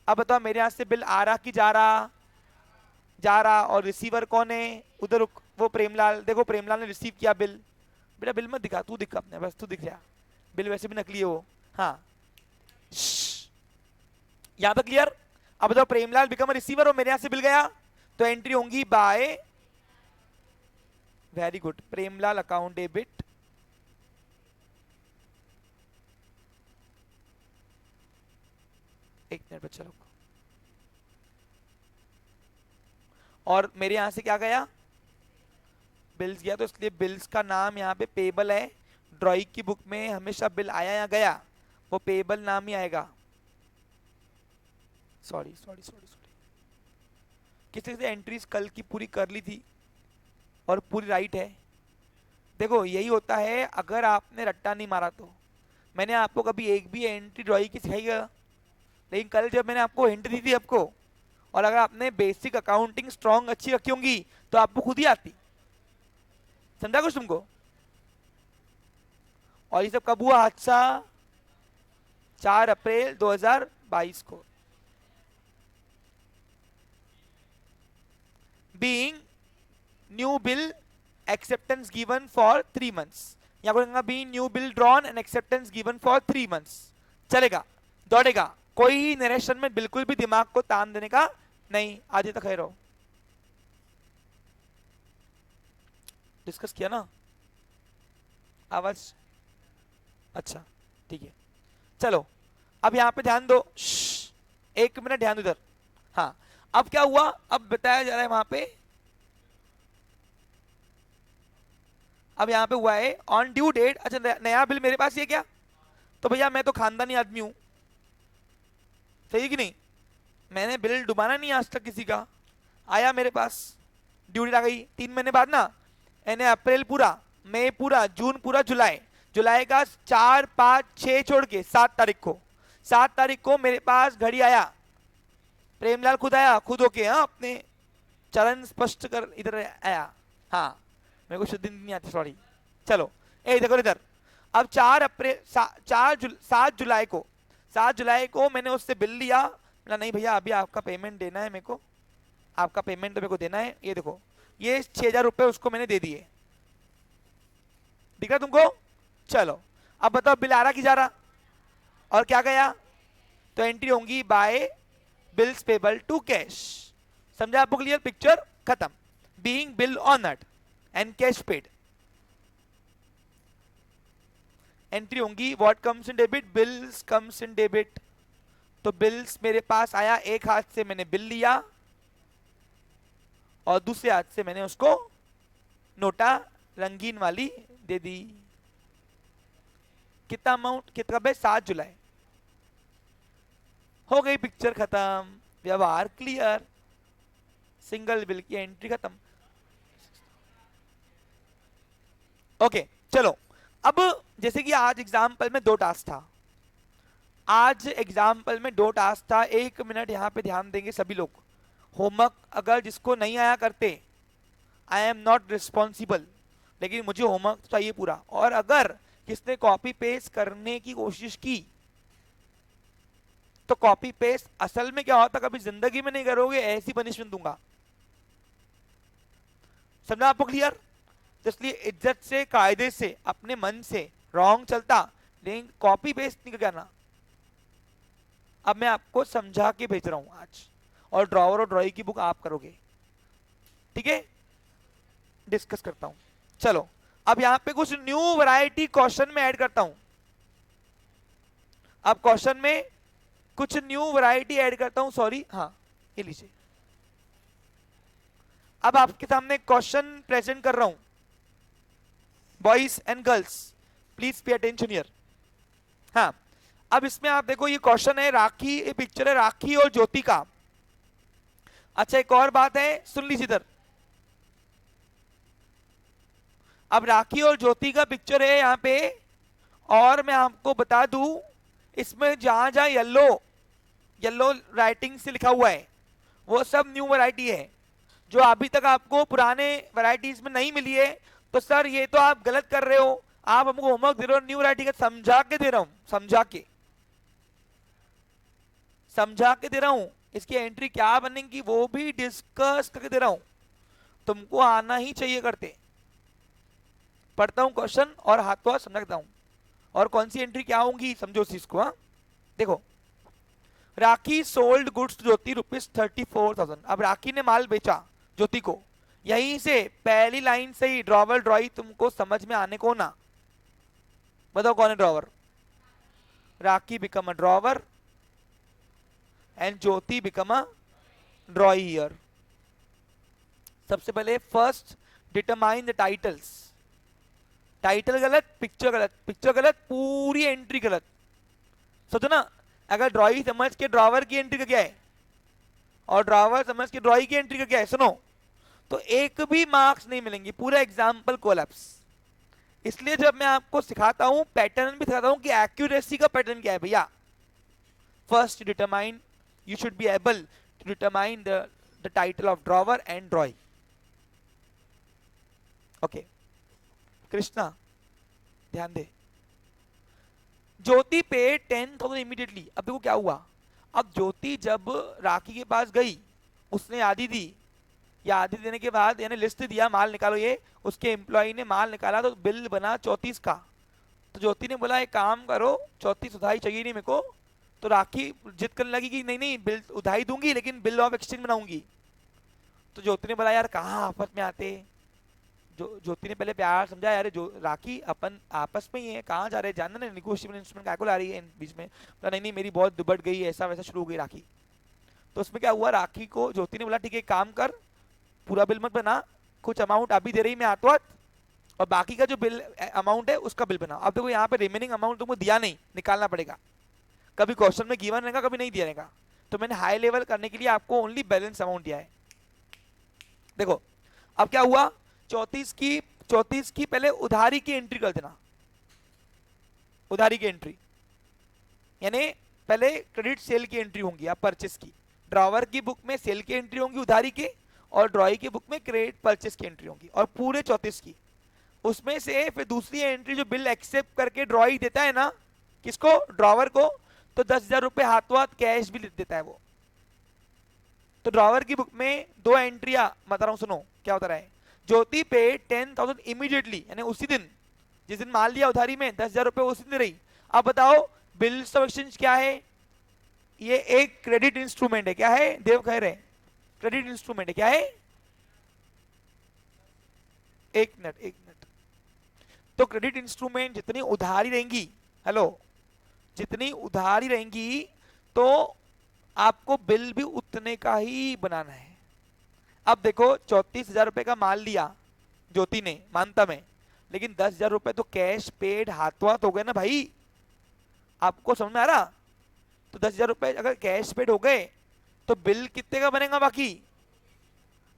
अब बताओ मेरे यहां से बिल आ रहा कि जा रहा? जा रहा, और रिसीवर कौन है उधर, वो प्रेमलाल। देखो प्रेमलाल ने रिसीव किया बिल, बेटा बिल मत दिखा, तू दिखा अपने, बस तू दिख जा, बिल वैसे भी नकली है वो। हाँ यहां तक क्लियर? अब बताओ प्रेमलाल बिकम रिसीवर और मेरे यहां से बिल गया, तो एंट्री होंगी by, very good, Premlal account debit, एक मिनट बच्चा लोग, और मेरे यहां से क्या गया, बिल्स गया, तो इसलिए बिल्स का नाम यहाँ पे पेबल है। ड्राइंग की बुक में हमेशा बिल आया या गया वो पेबल नाम ही आएगा। सॉरी सॉरी सॉरी सॉरी, किसी से एंट्रीज कल की पूरी कर ली थी और पूरी राइट है। देखो यही होता है अगर आपने रट्टा नहीं मारा तो। मैंने आपको कभी एक भी एंट्री ड्राइंग की सिखाई है, लेकिन कल जब मैंने आपको हिंट दी थी आपको, और अगर आपने बेसिक अकाउंटिंग स्ट्रॉन्ग अच्छी रखी होंगी तो आपको खुद ही आती। समझा कुछ तुमको? और ये सब कब हुआ हादसा? 4 अप्रैल 2022 को। Being new bill acceptance given for 3 months, या बोलेंगे being new bill drawn and acceptance given for 3 months। चलेगा, दौड़ेगा, कोई नरेशन में बिल्कुल भी दिमाग को तान देने का नहीं। आधे तक है रहो, डिस्कस किया ना आवाज? अच्छा ठीक है, चलो अब यहां पे ध्यान दो। 1 मिनट ध्यान दो इधर। हाँ, अब क्या हुआ? अब बताया जा रहा है वहां पे, अब यहां पे हुआ है ऑन ड्यू डेट। अच्छा, नया बिल मेरे पास ये क्या? तो भैया मैं तो खानदानी आदमी हूं, सही कि नहीं? मैंने बिल डुबाना नहीं आज तक किसी का। आया मेरे पास, ड्यू डेट आ गई 3 महीने बाद ना, यानी अप्रैल पूरा, मई पूरा, जून पूरा, जुलाई, जुलाई का 4, 5, 6 छोड़ के 7 तारीख को, 7 तारीख को मेरे पास घड़ी आया, प्रेमलाल खुद आया, खुद होके, हाँ, अपने चलन स्पष्ट कर इधर आया। हाँ, मेरे को शुद्ध नहीं आती, सॉरी। चलो ए देखो इधर, अब 4 अप्रैल 7 जुलाई को, 7 जुलाई को मैंने उससे बिल लिया। बोला नहीं भैया अभी आपका पेमेंट देना है मेरे को, आपका पेमेंट तो मेरे को देना है। ये देखो, ये 6,000 रुपए उसको मैंने दे दिए, दिख रहा तुमको? चलो अब बताओ बिल आ रहा कि जा रहा? और क्या गया? तो एंट्री होंगी by bills payable to cash. समझा आपको? क्लियर? पिक्चर खत्म। Being bill honoured and cash paid. Entry होंगी what comes in debit, bills comes in debit. तो बिल्स मेरे पास आया, एक हाथ से मैंने बिल लिया और दूसरे हाथ से मैंने उसको नोटा रंगीन वाली दे दी। कितना अमाउंट, कितना भाई? 7 जुलाई। हो गई पिक्चर खत्म, व्यवहार क्लियर, सिंगल बिल की एंट्री खत्म। ओके चलो, अब जैसे कि आज एग्जाम्पल में 2 टास्क था, आज एग्जाम्पल में 2 टास्क था। 1 मिनट यहां पे ध्यान देंगे सभी लोग। होमवर्क अगर जिसको नहीं आया करते, आई एम नॉट रिस्पॉन्सिबल, लेकिन मुझे होमवर्क चाहिए पूरा। और अगर किसने कॉपी पेस्ट करने की कोशिश की तो कॉपी पेस्ट असल में क्या होता कभी जिंदगी में नहीं करोगे, ऐसी पनिशमेंट दूंगा। समझा आपको? क्लियर? इसलिए इज्जत से, कायदे से, अपने मन से रॉन्ग चलता, लेकिन कॉपी पेस्ट नहीं करना। अब मैं आपको समझा के भेज रहा हूं आज, और ड्रॉवर और ड्रॉइंग की बुक आप करोगे, ठीक है? डिस्कस करता हूं। चलो अब यहां पे कुछ न्यू वैरायटी क्वेश्चन में ऐड करता हूं। अब क्वेश्चन में कुछ न्यू वैरायटी ऐड करता हूं, सॉरी, हाँ ये लीजिए। अब आपके सामने क्वेश्चन प्रेजेंट कर रहा हूं, boys and girls please pay attention here. हाँ, अब इसमें आप देखो, ये क्वेश्चन है राखी, ये पिक्चर है राखी और ज्योति का। अच्छा एक और बात है, सुन लीजिए इधर। अब राखी और ज्योति का पिक्चर है यहां पे, और मैं आपको बता दूं, इसमें जहां जहां येलो येलो राइटिंग से लिखा हुआ है वो सब न्यू वैरायटी है, जो अभी तक आपको पुराने वैरायटीज में नहीं मिली है। तो सर ये तो आप गलत कर रहे हो, आप हमको होमवर्क दे रहे हो न्यू वैरायटी का, समझा के दे रहा हूं, समझा के दे रहा हूं। इसकी एंट्री क्या बनेगी वो भी डिस्कस करके दे रहा हूं, तुमको आना ही चाहिए करते। पढ़ता हूं क्वेश्चन और हाथों हाथ समझाता हूं, और कौन सी एंट्री क्या होंगी समझो उस चीज को। हाँ देखो, राखी सोल्ड गुड्स ज्योति ₹34,000। अब राखी ने माल बेचा ज्योति को, यहीं से पहली लाइन से ही ड्रॉवर ड्रॉई तुमको समझ में आने को ना। बताओ कौन है drawer? Rakhi become a drawer and Jyoti become a ड्रॉई here. सबसे पहले first determine the titles. Title गलत, पिक्चर गलत, पिक्चर गलत, पूरी एंट्री गलत। सोचो ना, अगर ड्रॉई समझ के ड्रॉवर की एंट्री का क्या है और ड्रॉवर समझ के ड्रॉई की एंट्री का क्या है, सुनो, तो एक भी मार्क्स नहीं मिलेंगे, पूरा एग्जाम्पल कोलैप्स। इसलिए जब मैं आपको सिखाता हूं, पैटर्न भी सिखाता हूं कि एक्यूरेसी का पैटर्न क्या है भैया। First determine, you should be able to determine the title of drawer and drawee. Okay Krishna ध्यान दे, ज्योति पे 10,000 इमीडिएटली। अब देखो क्या हुआ, अब ज्योति जब राखी के पास गई, उसने आधी दी, या आधी देने के बाद यानी लिस्ट दिया माल निकालो ये, उसके एम्प्लॉय ने माल निकाला तो बिल बना 34 का। तो ज्योति ने बोला एक काम करो, 34 उधारी चाहिए नहीं मेरे को। तो राखी जिद करने लगी कि नहीं नहीं बिल उधारी दूंगी लेकिन बिल ऑफ एक्सचेंज बनाऊंगी। तो ज्योति ने बोला यार कहाँ आपस में आते, जो ज्योति ने पहले प्यार समझा, यार जो राखी अपन आपस में ही है, कहाँ जा रहे हैं, जानना ना निगोशिएबल इंस्ट्रूमेंट काय को ला रही है बीच में। बोला नहीं नहीं मेरी बहुत दुबट गई, ऐसा वैसा शुरू हो गई राखी। तो उसमें क्या हुआ, राखी को ज्योति ने बोला ठीक है काम कर, पूरा बिल मत बना, कुछ अमाउंट अभी दे रही मैं हाथों हाथ, और बाकी का जो बिल अमाउंट है उसका बिल बनाओ। अब देखो यहाँ पे रिमेनिंग अमाउंट तुमको दिया नहीं, निकालना पड़ेगा, कभी क्वेश्चन में गिवन रहेगा कभी नहीं दिया रहेगा। तो मैंने हाई लेवल करने के लिए आपको ओनली बैलेंस अमाउंट दिया है। देखो अब क्या हुआ, 34 की पहले उधारी की एंट्री कर देना, उधारी की एंट्री यानी पहले क्रेडिट सेल की एंट्री होंगी, आप परचेस की, ड्रॉवर की बुक में सेल की एंट्री होंगी उधारी की, और ड्रॉई की बुक में क्रेडिट परचेस की एंट्री होंगी, और पूरे 34 की। उसमें से फिर दूसरी एंट्री जो बिल एक्सेप्ट करके ड्रॉई देता है ना, किसको, ड्रॉवर को, तो 10,000 रुपए हाथों हाथ कैश भी देता है वो। तो ड्रॉवर की बुक में दो एंट्रिया बता रहा हूं, सुनो क्या होता रहा है। ज्योति पे 10,000 इमीडिएटली यानी उसी दिन, जिस दिन माल लिया उधारी में 10,000 रुपए उसी दिन रही। अब बताओ बिल्स ऑफ एक्सचेंज क्या है, ये एक क्रेडिट इंस्ट्रूमेंट है, क्या है देव कह रहे, क्रेडिट इंस्ट्रूमेंट है, क्या है, एक मिनट। तो क्रेडिट इंस्ट्रूमेंट जितनी उधारी रहेंगी, हेलो, जितनी उधारी रहेंगी तो आपको बिल भी उतने का ही बनाना है। अब देखो 34,000 रुपए का माल लिया ज्योति ने, मानता मैं, लेकिन 10,000 रुपए तो कैश पेड हाथों हाथ हो गए ना भाई, आपको समझ में आ रहा। तो 10,000 रुपए अगर कैश पेड हो गए तो बिल कितने का बनेगा बाकी,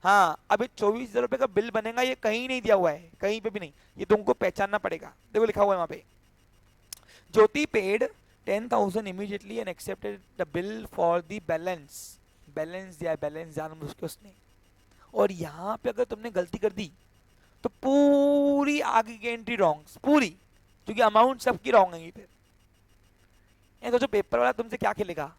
हाँ अभी 24,000 रुपए का बिल बनेगा, ये कहीं नहीं दिया हुआ है, कहीं पे भी नहीं, ये तुमको पहचानना पड़ेगा। देखो लिखा हुआ है वहां पे, Jyoti paid 10,000 immediately and accepted the bill for the balance, balance दिया है, बैलेंस जान मुझको उसने। और यहाँ पे अगर तुमने गलती कर दी तो पूरी आगे की एंट्री रॉन्ग, पूरी, क्योंकि अमाउंट सबकी रॉन्ग है। फिर ये तो जो पेपर वाला तुमसे क्या खेलेगा,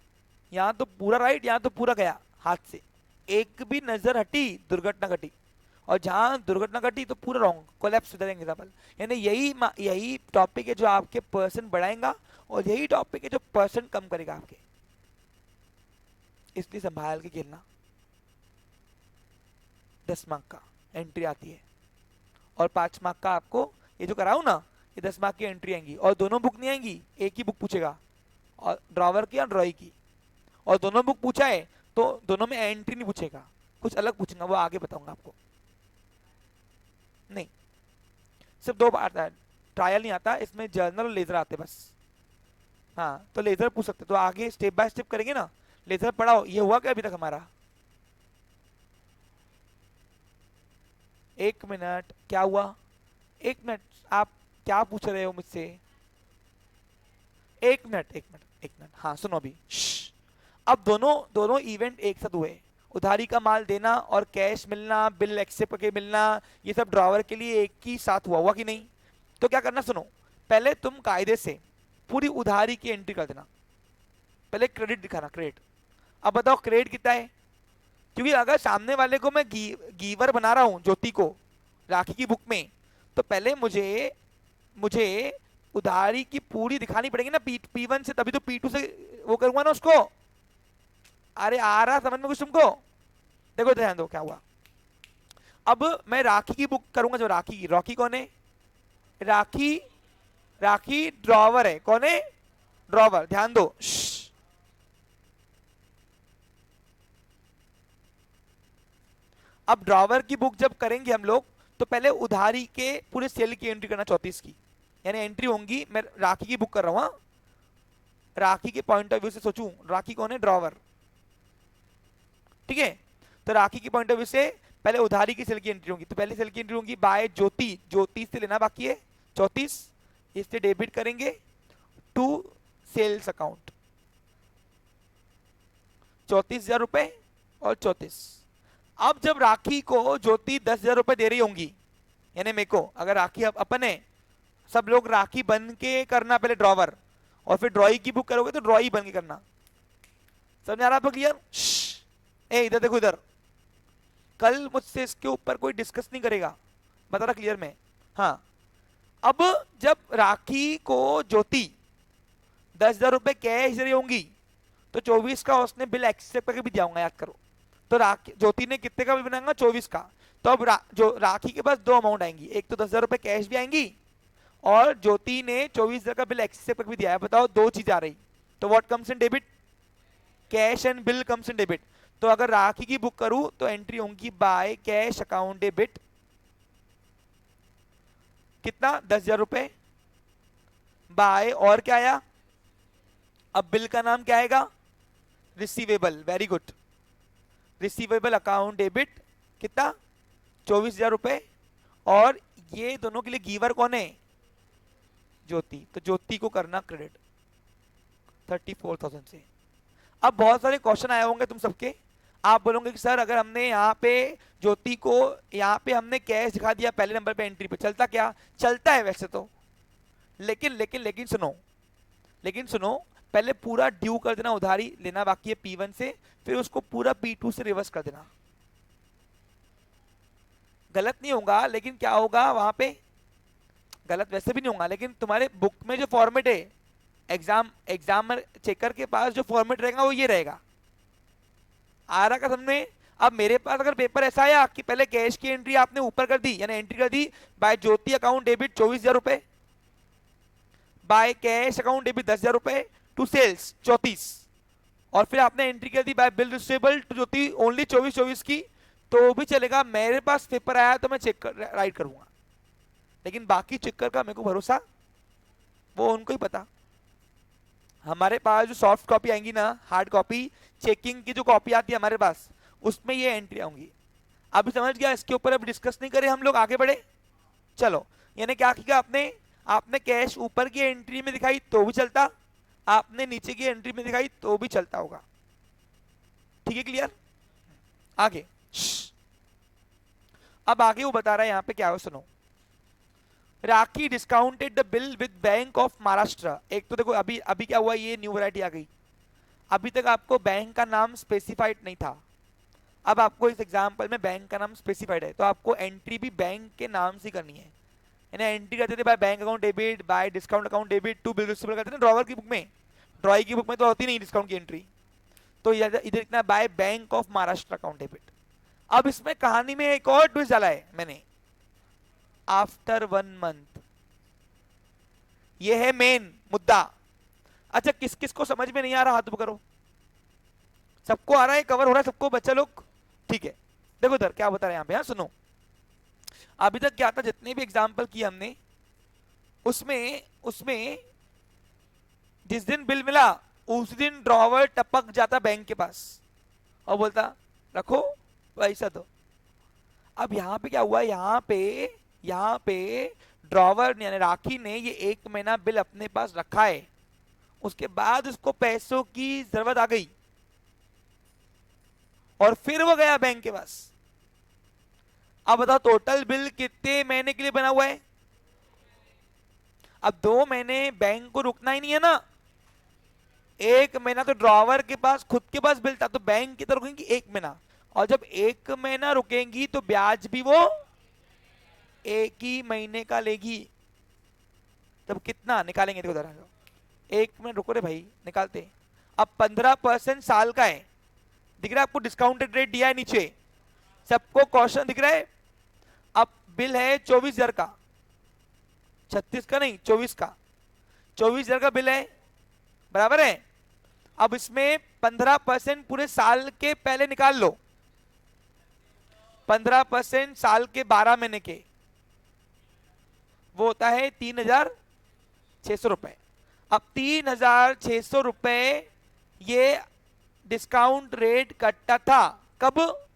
यहाँ तो पूरा राइट, यहाँ तो पूरा गया हाथ से, एक भी नजर हटी दुर्घटना घटी, और जहां दुर्घटना घटी तो पूरा रॉन्ग, कोलैप्स हो जाएंगे एग्जाम्पल। यानी यही टॉपिक है जो आपके परसेंट बढ़ाएगा, और यही टॉपिक है जो परसेंट कम करेगा आपके, इसलिए संभाल के खेलना। 10 मार्क का एंट्री आती है, और 5 मार्क का आपको ये जो कराऊं ना, ये 10 मार्क की एंट्री आएंगी, और दोनों बुक नहीं आएंगी, एक ही बुक पूछेगा, और ड्रॉवर की और ड्रॉई की, और दोनों बुक पूछा है तो दोनों में एंट्री नहीं पूछेगा, कुछ अलग पूछेगा, वो आगे बताऊंगा आपको। नहीं, सिर्फ 2 बार आता है, ट्रायल नहीं आता इसमें, जर्नल और लेजर आते बस। हाँ तो लेजर पूछ सकते, तो आगे स्टेप बाय स्टेप करेंगे ना। लेजर पढ़ाओ, ये हुआ क्या अभी तक हमारा, 1 मिनट, क्या हुआ, 1 मिनट, आप क्या पूछ रहे हो मुझसे, 1 मिनट, 1 मिनट, 1 मिनट, हाँ सुनो अभी। अब दोनों इवेंट एक साथ हुए, उधारी का माल देना और कैश मिलना, बिल एक्सेप्ट करके मिलना, ये सब ड्रॉवर के लिए एक ही साथ हुआ कि नहीं। तो क्या करना, सुनो, पहले तुम कायदे से पूरी उधारी की एंट्री कर देना, पहले क्रेडिट दिखाना, क्रेडिट। अब बताओ क्रेडिट कितना है, क्योंकि अगर सामने वाले को मैं गीवर बना रहा हूं ज्योति को राखी की बुक में, तो पहले मुझे उधारी की पूरी दिखानी पड़ेगी ना, P1 से, तभी तो P2 से वो करूंगा ना उसको। अरे आ रहा समझ में कुछ तुमको, देखो ध्यान दो क्या हुआ। अब मैं राखी की बुक करूंगा, जो राखी कौन है, राखी ड्रॉवर है, कौन है, ड्रॉवर, ध्यान दो। अब ड्रॉवर की बुक जब करेंगे हम लोग, तो पहले उधारी के पूरे सेल की एंट्री करना 34 की, यानी एंट्री होंगी, मैं राखी की बुक कर रहा हूं, राखी के पॉइंट ऑफ व्यू से सोचूं, राखी कौन है, ड्रॉवर, ठीक है। तो राखी की पॉइंट ऑफ व्यू से पहले उधारी की सेल की एंट्री होगी, तो पहले सेल की एंट्री होगी बाय ज्योति से लेना बाकी है 34, इससे डेबिट करेंगे टू सेल्स अकाउंट, 34,000 रुपए और 34। अब जब राखी को ज्योति 10,000 रुपए दे रही होंगी, यानी मेरे को, अगर राखी अपन है, सब लोग राखी बन के करना पहले ड्रॉवर, और फिर ड्रॉई की बुक करोगे तो ड्रॉई बन के करना। समझ आ रहा आपको क्लियर? ए इधर देखो इधर, कल मुझसे इसके ऊपर कोई डिस्कस नहीं करेगा, बता रहा क्लियर में। हाँ, अब जब राखी को ज्योति 10,000 रुपए कैश दे रही होंगी तो 24 का उसने बिल एक्सेप्ट करके भी दिया होगा, याद करो। तो ज्योति ने कितने का बिल बनाएगा? 24 का। तो अब जो राखी के पास दो अमाउंट आएंगी, एक तो 10,000 रुपए कैश भी आएंगी और ज्योति ने 24,000 का बिल एक्सेप्ट करके भी दिया है। बताओ दो चीज आ रही, तो what comes in debit? Cash and bill comes in debit. तो अगर राखी की बुक करूं तो एंट्री होंगी बाय कैश अकाउंट डेबिट, कितना? 10,000 रुपए बाय, और क्या आया? अब बिल का नाम क्या आएगा? Receivable. Very good, receivable account debit, कितना? 24,000 रुपए। और ये दोनों के लिए गिवर कौन है? ज्योति। तो ज्योति को करना क्रेडिट 34,000 से। अब बहुत सारे क्वेश्चन आए होंगे तुम सबके, आप बोलोगे कि सर अगर हमने यहाँ पे ज्योति को यहाँ पे हमने कैश दिखा दिया पहले नंबर पे एंट्री पे, चलता क्या? चलता है वैसे तो, लेकिन लेकिन लेकिन सुनो, लेकिन सुनो, पहले पूरा ड्यू कर देना, उधारी लेना बाकी है P1 से, फिर उसको पूरा P2 से रिवर्स कर देना। गलत नहीं होगा, लेकिन क्या होगा वहां पे? गलत वैसे भी नहीं होगा, लेकिन तुम्हारे बुक में जो फॉर्मेट है, एग्जामर चेकर के पास जो फॉर्मेट रहेगा वो ये रहेगा। आ रहा का समझ? अब मेरे पास अगर पेपर ऐसा आया कि पहले कैश की एंट्री आपने ऊपर कर दी, यानी एंट्री कर दी बाय ज्योति अकाउंट डेबिट 24,000 रुपए, बाय कैश अकाउंट डेबिट 10,000 रुपए टू सेल्स 34, और फिर आपने एंट्री कर दी by bill receivable to Jyoti only 24 की, तो भी चलेगा। मेरे पास पेपर आया तो मैं चेक राइट करूंगा, लेकिन बाकी चेकर का मेरे को भरोसा, वो उनको ही पता। हमारे पास जो सॉफ्ट कॉपी आएंगी ना, हार्ड कॉपी चेकिंग की जो कॉपी आती है हमारे पास, उसमें ये एंट्री आऊंगी। अब समझ गया? इसके ऊपर अब डिस्कस नहीं करें, हम लोग आगे बढ़े। चलो, यानी क्या किया आपने? आपने कैश ऊपर की एंट्री में दिखाई तो भी चलता, आपने नीचे की एंट्री में दिखाई तो भी चलता होगा। ठीक है, क्लियर? आगे अब आगे वो बता रहा है यहाँ पे क्या हो, सुनो। Rakhi discounted the bill with Bank of Maharashtra. एक तो देखो अभी अभी क्या हुआ, ये न्यू वैरायटी आ गई। अभी तक आपको बैंक का नाम स्पेसिफाइड नहीं था, अब आपको इस एग्जांपल में बैंक का नाम स्पेसिफाइड है, तो आपको एंट्री भी बैंक के नाम से करनी है। यानी एंट्री करते थे by bank account debit, by discount account debit to bill receivable करते थे ड्रॉवर की बुक में, ड्रॉई की बुक में तो होती नहीं डिस्काउंट की एंट्री। तो इधर इतना bye bank of Maharashtra account debit. अब इसमें कहानी में एक और ट्विस्ट डाला है मैंने, आफ्टर 1 मंथ। ये है मेन मुद्दा। अच्छा, किस किस को समझ में नहीं आ रहा हाथ करो। सबको आ रहा है, कवर हो रहा है सबको बच्चा लोग? ठीक है, देखो इधर क्या बता रहे हैं यहाँ पे। हाँ सुनो, अभी तक क्या था, जितने भी एग्जाम्पल किए हमने, उसमें उसमें जिस दिन बिल मिला उस दिन ड्रॉवर टपक जाता बैंक के पास और बोलता रखो पैसा दो। अब यहाँ पे क्या हुआ, यहाँ पे ड्रॉवर यानी राखी ने ये 1 महीना बिल अपने पास रखा है, उसके बाद उसको पैसों की जरूरत आ गई और फिर वो गया बैंक के पास। अब बताओ टोटल बिल कितने महीने के लिए बना हुआ है? अब 2 महीने बैंक को रुकना ही नहीं है ना, 1 महीना तो ड्रॉवर के पास खुद के पास बिल था, तो बैंक की तो रुकेंगी 1 महीना, और जब 1 महीना रुकेंगी तो ब्याज भी वो 1 ही महीने का लेगी। तब कितना निकालेंगे? देखो जरा, 1 मिनट रुको रे भाई, निकालते। अब 15% साल का है, दिख रहा है आपको? डिस्काउंटेड रेट दिया है नीचे, सबको क्वेश्चन दिख रहा है। अब बिल है 24,000 का, 36 का नहीं 24 का, 24,000 का बिल है, बराबर है। अब इसमें 15% पूरे साल के पहले निकाल लो, 15% साल के 12 महीने के, वो होता है 3,600 रुपए। अब 3,600 रुपए ये डिस्काउंट रेट कटता था कब?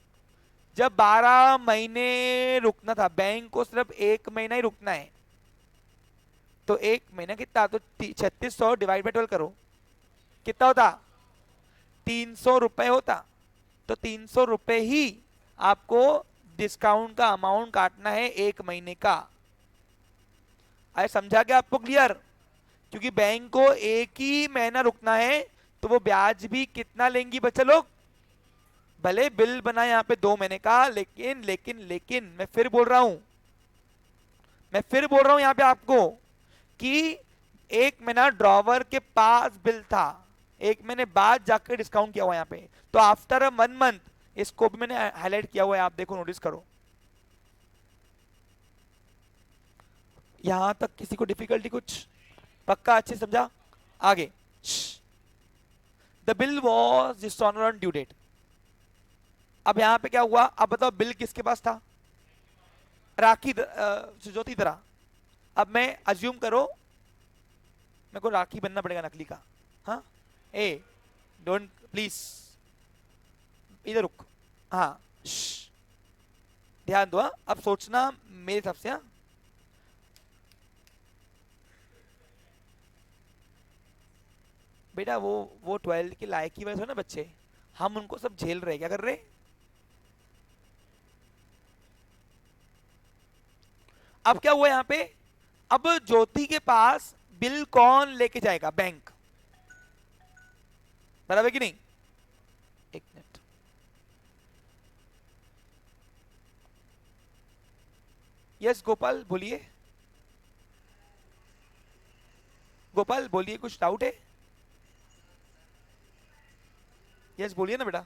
जब 12 महीने रुकना था, बैंक को सिर्फ 1 महीना ही रुकना है, तो 1 महीना कितना? तो 3600 डिवाइड बाय 12 करो, कितना होता? 300 रुपए होता। तो 300 रुपए ही आपको डिस्काउंट का अमाउंट काटना है 1 महीने का। अरे समझा क्या आपको? क्लियर? क्योंकि बैंक को एक ही महीना रुकना है, तो वो ब्याज भी कितना लेंगी बच्चे लोग? भले बिल बना यहाँ पे 2 महीने का, लेकिन लेकिन लेकिन मैं फिर बोल रहा हूं, यहाँ पे आपको कि 1 महीना ड्रॉवर के पास बिल था, 1 महीने बाद जाकर डिस्काउंट किया हुआ यहाँ पे, तो आफ्टर 1 मंथ, इसको भी मैंने हाईलाइट किया हुआ है, आप देखो, नोटिस करो। यहां तक किसी को डिफिकल्टी कुछ? पक्का अच्छे समझा? आगे, the bill was dishonour on due date. अब यहां पे क्या हुआ? अब बताओ बिल किसके पास था? ज्योति तरह। अब मैं अज्यूम करो मेरे को राखी बनना पड़ेगा नकली का। हाँ, ए डोंट प्लीज, इधर रुक। हाँ, ध्यान दो। अब सोचना मेरे हिसाब से। हाँ, बेटा वो 12 की लायक की वजह से ना बच्चे, हम उनको सब झेल रहे। क्या कर रहे? अब क्या हुआ यहाँ पे? अब ज्योति के पास बिल कौन लेके जाएगा? बैंक, बराबर कि नहीं? एक मिनट, यस गोपाल बोलिए। गोपाल बोलिए, कुछ डाउट है? यस बोलिए ना बेटा।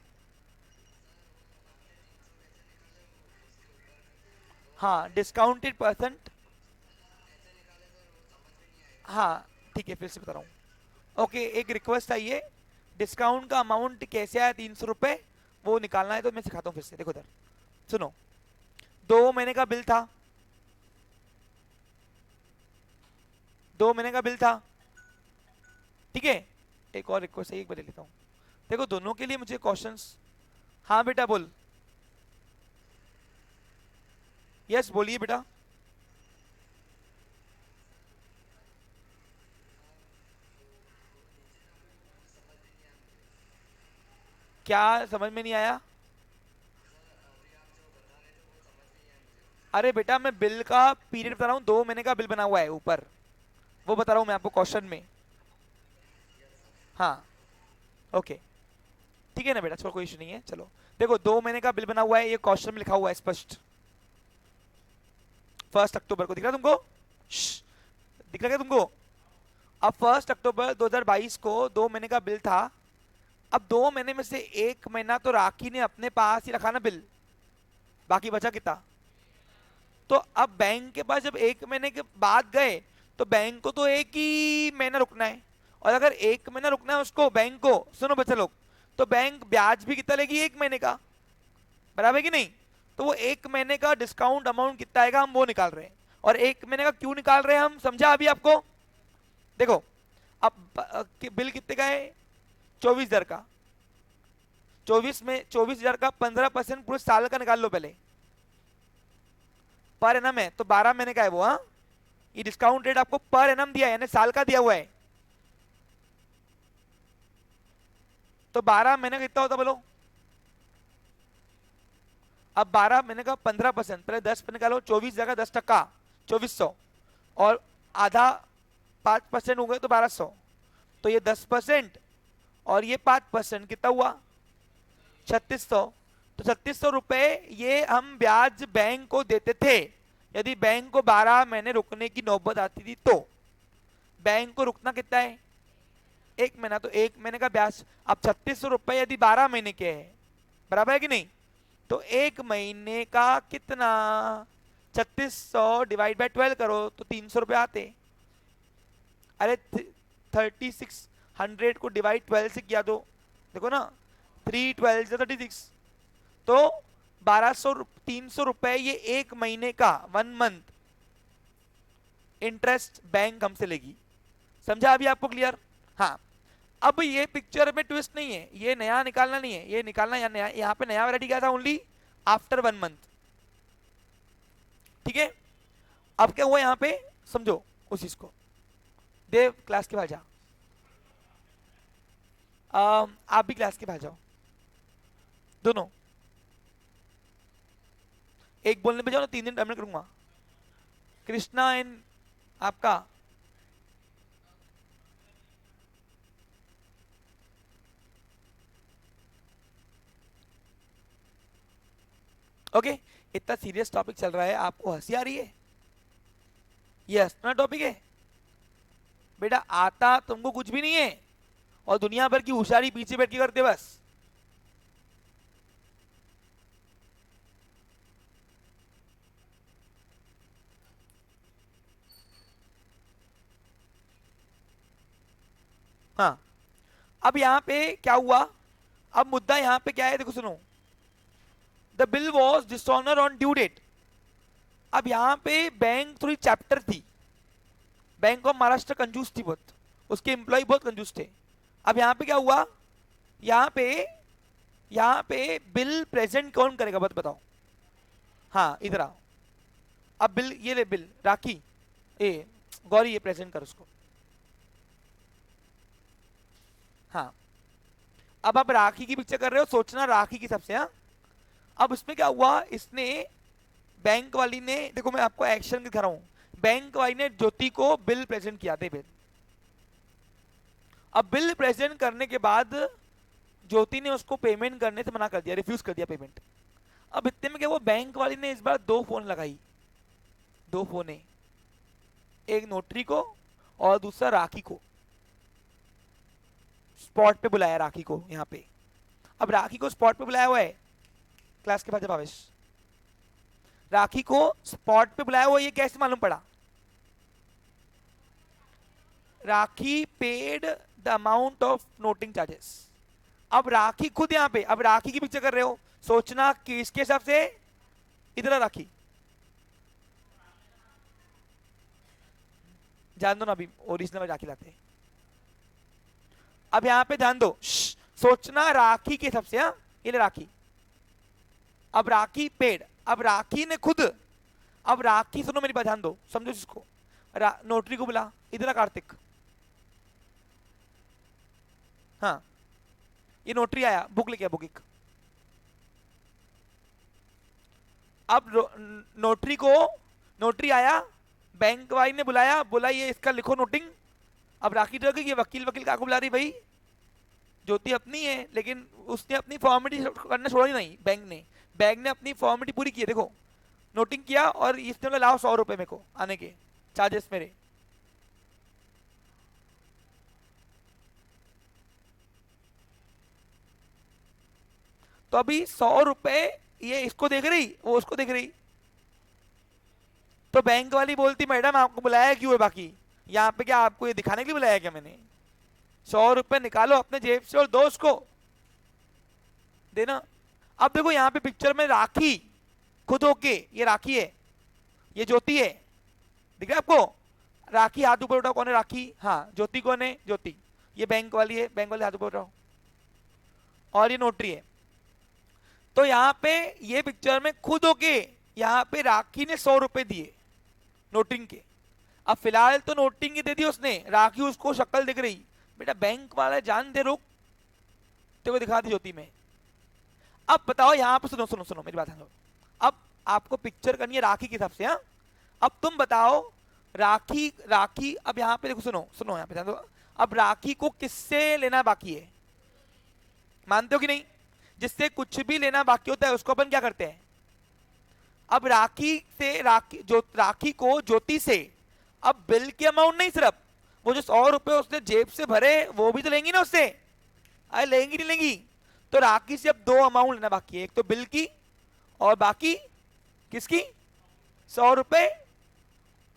हाँ, डिस्काउंटेड परसेंट। हाँ ठीक है, फिर से बता रहा हूँ। ओके, एक रिक्वेस्ट आई है, डिस्काउंट का अमाउंट कैसे आया? 300 रुपए, वो निकालना है, तो मैं सिखाता हूँ फिर से। देखो इधर सुनो, 2 महीने का बिल था, 2 महीने का बिल था, ठीक है। एक और रिक्वेस्ट है, एक बार ले लेता हूँ। देखो दोनों के लिए मुझे क्वेश्चंस। हाँ बेटा बोल। यस बोलिए बेटा। क्या समझ में नहीं आया? अरे बेटा मैं बिल का पीरियड बता रहा हूँ, 2 महीने का बिल बना हुआ है ऊपर, वो बता रहा हूँ मैं आपको क्वेश्चन में। हाँ ओके, ठीक है ना बेटा, चलो कोई इशू नहीं है। चलो देखो, 2 महीने का बिल बना हुआ है, ये क्वेश्चन में लिखा हुआ है स्पष्ट। 1 अक्टूबर को दिख रहा है तुमको? दिख रहा है तुमको? अब 1 अक्टूबर 2022 को 2 महीने का बिल था। अब 2 महीने में से 1 महीना तो राखी ने अपने पास ही रखा ना बिल, बाकी बचा कितना? तो अब बैंक के पास जब 1 महीने के बाद गए, तो बैंक को तो एक ही महीना रुकना है, और अगर 1 महीना रुकना है उसको, बैंक को, सुनो बच्चे लोग, तो बैंक ब्याज भी कितना लेगी? 1 महीने का, बराबर कि नहीं? तो वो 1 महीने का डिस्काउंट अमाउंट कितना आएगा, हम वो निकाल रहे हैं। और 1 महीने का क्यों निकाल रहे हैं हम, समझा अभी आपको? देखो, अब बिल कितने का है? 24,000 का। 24,000 का 15% पूरे साल का निकाल लो पहले, पर एनम है, तो 12 महीने का है वो। हाँ, ये डिस्काउंट रेट आपको पर एनम दिया है, यानी साल का दिया हुआ है। तो 12 महीने का कितना होता बोलो? अब 12 महीने का 15%, पहले 10 निकालो, 24 जगह 10%, 2400, और आधा 5% हो गए तो 1200, तो ये 10% और ये 5%, कितना हुआ? 3600। तो 3600 रुपए ये हम ब्याज बैंक को देते थे, यदि बैंक को 12 महीने रुकने की नौबत आती थी तो। बैंक को रुकना कितना है? 1 महीना, तो 1 महीने का ब्याज। अब 3600 रुपए यदि 12 महीने के है, बराबर है कि नहीं? तो 1 महीने का कितना? 3600 डिवाइड बाय 12 करो तो 300 रुपए आते। अरे 3600 को डिवाइड 12 से किया तो देखो ना, 3 12 36, तो 1200, 300 रुपए ये 1 महीने का, 1 मंथ इंटरेस्ट बैंक हमसे लेगी। समझा अभी आपको? क्लियर? हाँ, अब ये पिक्चर में ट्विस्ट नहीं है, ये नया निकालना नहीं है, ये निकालना यहाँ पे नया वैरायटी क्या था? ओनली आफ्टर 1 मंथ, ठीक है। अब क्या हुआ यहाँ पे, समझो उस चीज को। देव क्लास के बाहर जा, आप भी क्लास के बाहर जाओ, दोनों। एक बोलने पे जाओ ना, 3 दिन टर्मिनेट करूंगा। कृष्णा एंड आपका ओके, इतना सीरियस टॉपिक चल रहा है, आपको हंसी आ रही है? ये हंसना टॉपिक है बेटा? आता तुमको कुछ भी नहीं है और दुनिया भर की होशियारी पीछे बैठ के करते बस। हाँ, अब यहां पे क्या हुआ? अब मुद्दा यहां पे क्या है, देखो सुनो। The bill was dishonour on due date. अब यहां पे बैंक थोड़ी चैप्टर थी, बैंक ऑफ महाराष्ट्र कंजूस थी बहुत, उसके एम्प्लॉय बहुत कंजूस थे। अब यहां पे क्या हुआ? यहां पे बिल प्रेजेंट कौन करेगा बताओ? हाँ इधर आओ। अब बिल, ये ले बिल, राखी ए गौरी, ये प्रेजेंट कर उसको। हाँ, अब आप राखी की पिक्चर कर रहे हो, सोचना राखी की सबसे। हाँ, अब इसमें क्या हुआ, इसने बैंक वाली ने, देखो मैं आपको एक्शन दिखा रहा हूं, बैंक वाली ने ज्योति को बिल प्रेजेंट किया, दे बिल। अब बिल प्रेजेंट करने के बाद ज्योति ने उसको पेमेंट करने से मना कर दिया, रिफ्यूज कर दिया पेमेंट। अब इतने में क्या, वो बैंक वाली ने इस बार दो फोन लगाई, दो फोने, एक नोटरी को और दूसरा राखी को, स्पॉट पे बुलाया राखी को यहाँ पे। अब राखी को स्पॉट पे बुलाया हुआ है, क्लास के बाद जब आवेश, राखी को स्पॉट पे बुलाया हुआ, ये कैसे मालूम पड़ा? Rakhi paid the amount of noting charges. अब राखी खुद यहां पे, अब राखी की पिक्चर कर रहे हो, सोचना किसके हिसाब से? इधर राखी, जान दो ना, अभी ओरिजिनल में राखी लाते हैं। अब यहां पे ध्यान दो, सोचना राखी के हिसाब से। हाँ, ये ले राखी। अब राखी पेड, अब राखी ने खुद, अब राखी, सुनो मेरी बात, ध्यान दो, समझो इसको। नोटरी को बुला, इधर कार्तिक। हाँ, ये नोटरी आया, बुक लेके आ, बुक एक। अब नोटरी को, नोटरी आया, बैंक वाली ने बुलाया, बोला ये इसका लिखो नोटिंग। अब राखी जो ये वकील वकील का बुला रही भाई, ज्योति अपनी है, लेकिन उसने अपनी फॉर्मेलिटी करना छोड़ा ही नहीं, बैंक ने अपनी फॉर्मेलिटी पूरी की है, देखो नोटिंग किया, और इसने बोला लाओ 100 रुपए मेरे को आने के चार्जेस मेरे। तो अभी 100 रुपए ये इसको देख रही, वो उसको देख रही। तो बैंक वाली बोलती मैडम आपको बुलाया क्यों है, बाकी यहाँ पे क्या आपको ये दिखाने के लिए बुलाया क्या मैंने? 100 रुपए निकालो अपने जेब से और दो उसको, देना। अब देखो यहाँ पे पिक्चर में राखी खुद होके, ये राखी है, ये ज्योति है, दिख रहा है आपको? राखी हाथ ऊपर उठाओ, कौन है राखी? हाँ, ज्योति कौन है? ज्योति। ये बैंक वाली है, बैंक वाली हाथ ऊपर उठाओ, और ये नोटरी है। तो यहाँ पे ये पिक्चर में खुद होके यहाँ पे राखी ने 100 रुपए दिए नोटिंग के। अब फिलहाल तो नोटिंग ही दे दी उसने, राखी उसको शक्ल दिख रही, बेटा बैंक वाला जान दे, रुक तेरे को दिखा दी ज्योति में। अब बताओ यहाँ पे, सुनो सुनो सुनो मेरी बात सुनो, अब आपको पिक्चर करनी है राखी के हिसाब से। हाँ, अब तुम बताओ राखी, राखी अब यहाँ पे देखो, सुनो सुनो यहाँ पे ध्यान दो। अब राखी को किससे लेना बाकी है, मानते हो कि नहीं? जिससे कुछ भी लेना बाकी होता है उसको अपन क्या करते हैं? अब राखी से, राखी को ज्योति से, अब बिल की अमाउंट नहीं, सिर्फ वो जो 100 रुपए उसने जेब से भरे वो भी तो लेंगी ना उससे, अरे लेंगी नहीं लेंगी? तो राखी से अब दो अमाउंट लेना बाकी है, एक तो बिल की और बाकी किसकी? 100 रुपए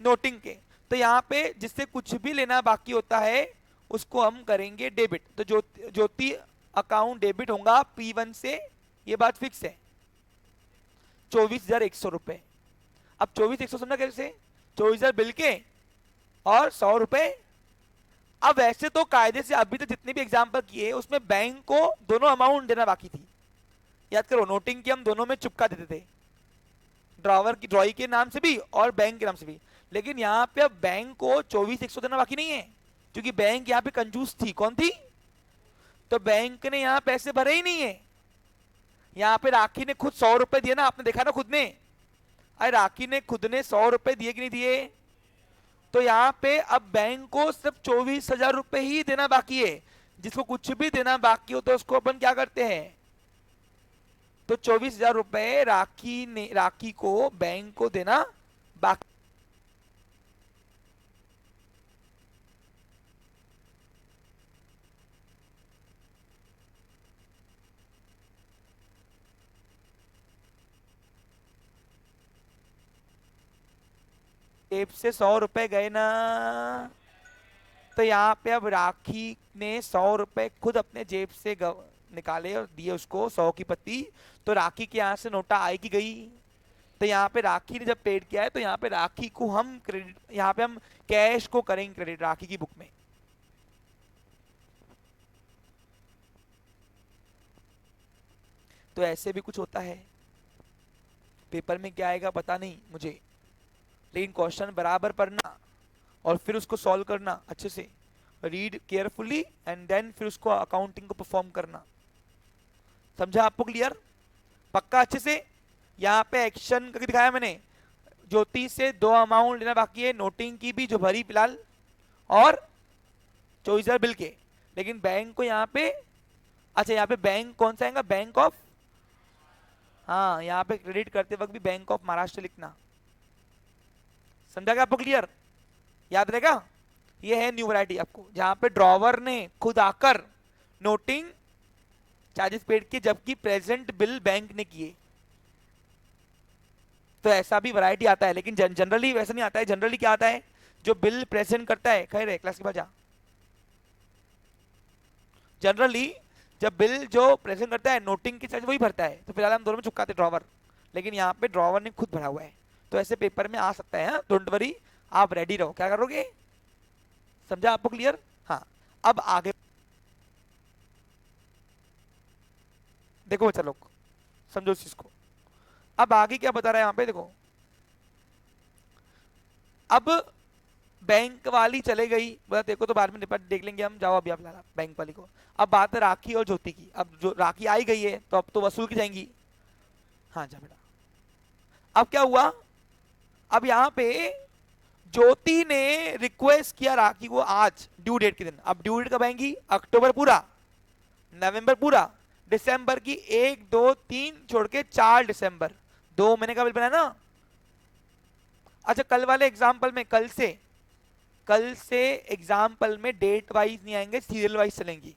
नोटिंग के। तो यहाँ पे जिससे कुछ भी लेना बाकी होता है उसको हम करेंगे डेबिट। तो ज्योति अकाउंट डेबिट होगा P1 से, ये बात फिक्स है, 24,100 रुपए। अब 24,100 समझा कैसे? 24,000 बिल के और 100 रुपए। अब वैसे तो कायदे से अभी तो जितने भी एग्जाम्पल किए उसमें बैंक को दोनों अमाउंट देना बाकी थी, याद करो, नोटिंग की हम दोनों में चुपका देते थे, ड्रॉवर की, ड्रॉई के नाम से भी और बैंक के नाम से भी। लेकिन यहाँ पे अब बैंक को 24,100 देना बाकी नहीं है, क्योंकि बैंक यहाँ पे कंजूस थी। कौन थी? तो बैंक ने यहाँ पैसे भरे ही नहीं है। यहाँ पे राखी ने खुद 100 रुपए दिए ना, आपने देखा ना खुद ने, अरे राखी ने खुद ने 100 रुपए दिए कि नहीं दिए? तो यहाँ पे अब बैंक को सिर्फ 24,000 रुपए ही देना बाकी है। जिसको कुछ भी देना बाकी हो तो उसको अपन क्या करते हैं? तो 24,000 रुपए राखी को बैंक को देना बाकी। जेब से 100 रुपए गए ना, तो यहाँ पे अब राखी ने 100 रुपए खुद अपने जेब से निकाले और दिए उसको 100 की पत्ती। तो राखी के यहाँ से नोटा आएगी गई। तो यहाँ पे राखी ने जब पेड किया है तो यहाँ पे राखी को हम क्रेडिट, यहाँ पे हम कैश को करेंगे क्रेडिट राखी की बुक में। तो ऐसे भी कुछ होता है। पेपर में क्या आएगा पता नहीं मुझे, लेकिन क्वेश्चन बराबर पढ़ना और फिर उसको सॉल्व करना अच्छे से, रीड केयरफुली एंड देन फिर उसको अकाउंटिंग को परफॉर्म करना। समझा आपको क्लियर? पक्का अच्छे से? यहाँ पे एक्शन करके दिखाया मैंने। ज्योति से 2 अमाउंट लेना बाकी है, नोटिंग की भी जो भरी फिलहाल, और 24,000 बिल के। लेकिन बैंक को यहाँ पे, अच्छा यहाँ पे बैंक कौन सा आएगा? बैंक ऑफ, हाँ यहाँ पे क्रेडिट करते वक्त भी बैंक ऑफ महाराष्ट्र लिखना। समझा क्या आपको क्लियर? याद रहेगा? ये है न्यू वैरायटी आपको, जहां पे ड्रॉवर ने खुद आकर नोटिंग चार्जेस पेड किए जबकि प्रेजेंट बिल बैंक ने किए। तो ऐसा भी वैरायटी आता है, लेकिन जनरली वैसा नहीं आता है। जनरली क्या आता है? जो बिल प्रेजेंट करता है, खैर है क्लास के बाद जा, जनरली जब बिल जो प्रेजेंट करता है नोटिंग की चार्ज वही भरता है। तो फिलहाल हम दोनों में चुकाते ड्रॉवर, लेकिन यहाँ पे ड्रॉवर ने खुद भरा हुआ है। तो ऐसे पेपर में आ सकता है, डोंट वरी, आप रेडी रहो। क्या करोगे? समझा आपको क्लियर? हाँ अब आगे देखो बच्चा लोग, समझो इस चीज को। अब आगे क्या बता रहा है यहाँ पे देखो। अब बैंक वाली चले गई, बोला देखो तो बाद में निपट देख लेंगे हम, जाओ अभी आप ला बैंक वाली को। अब बात है राखी और ज्योति की। अब जो राखी आई गई है तो अब तो वसूल की जाएंगी। हाँ जा बेटा। अब क्या हुआ? अब यहाँ पे ज्योति ने रिक्वेस्ट किया राखी को आज ड्यू डेट के दिन। अब ड्यू डेट कब आएंगी? अक्टूबर पूरा, नवंबर पूरा, दिसंबर की 1, 2, 3 छोड़ के 4 दिसंबर, 2 महीने का बिल बना ना। अच्छा कल वाले एग्जाम्पल में, कल से एग्जाम्पल में डेट वाइज नहीं आएंगे, सीरियल वाइज चलेंगी।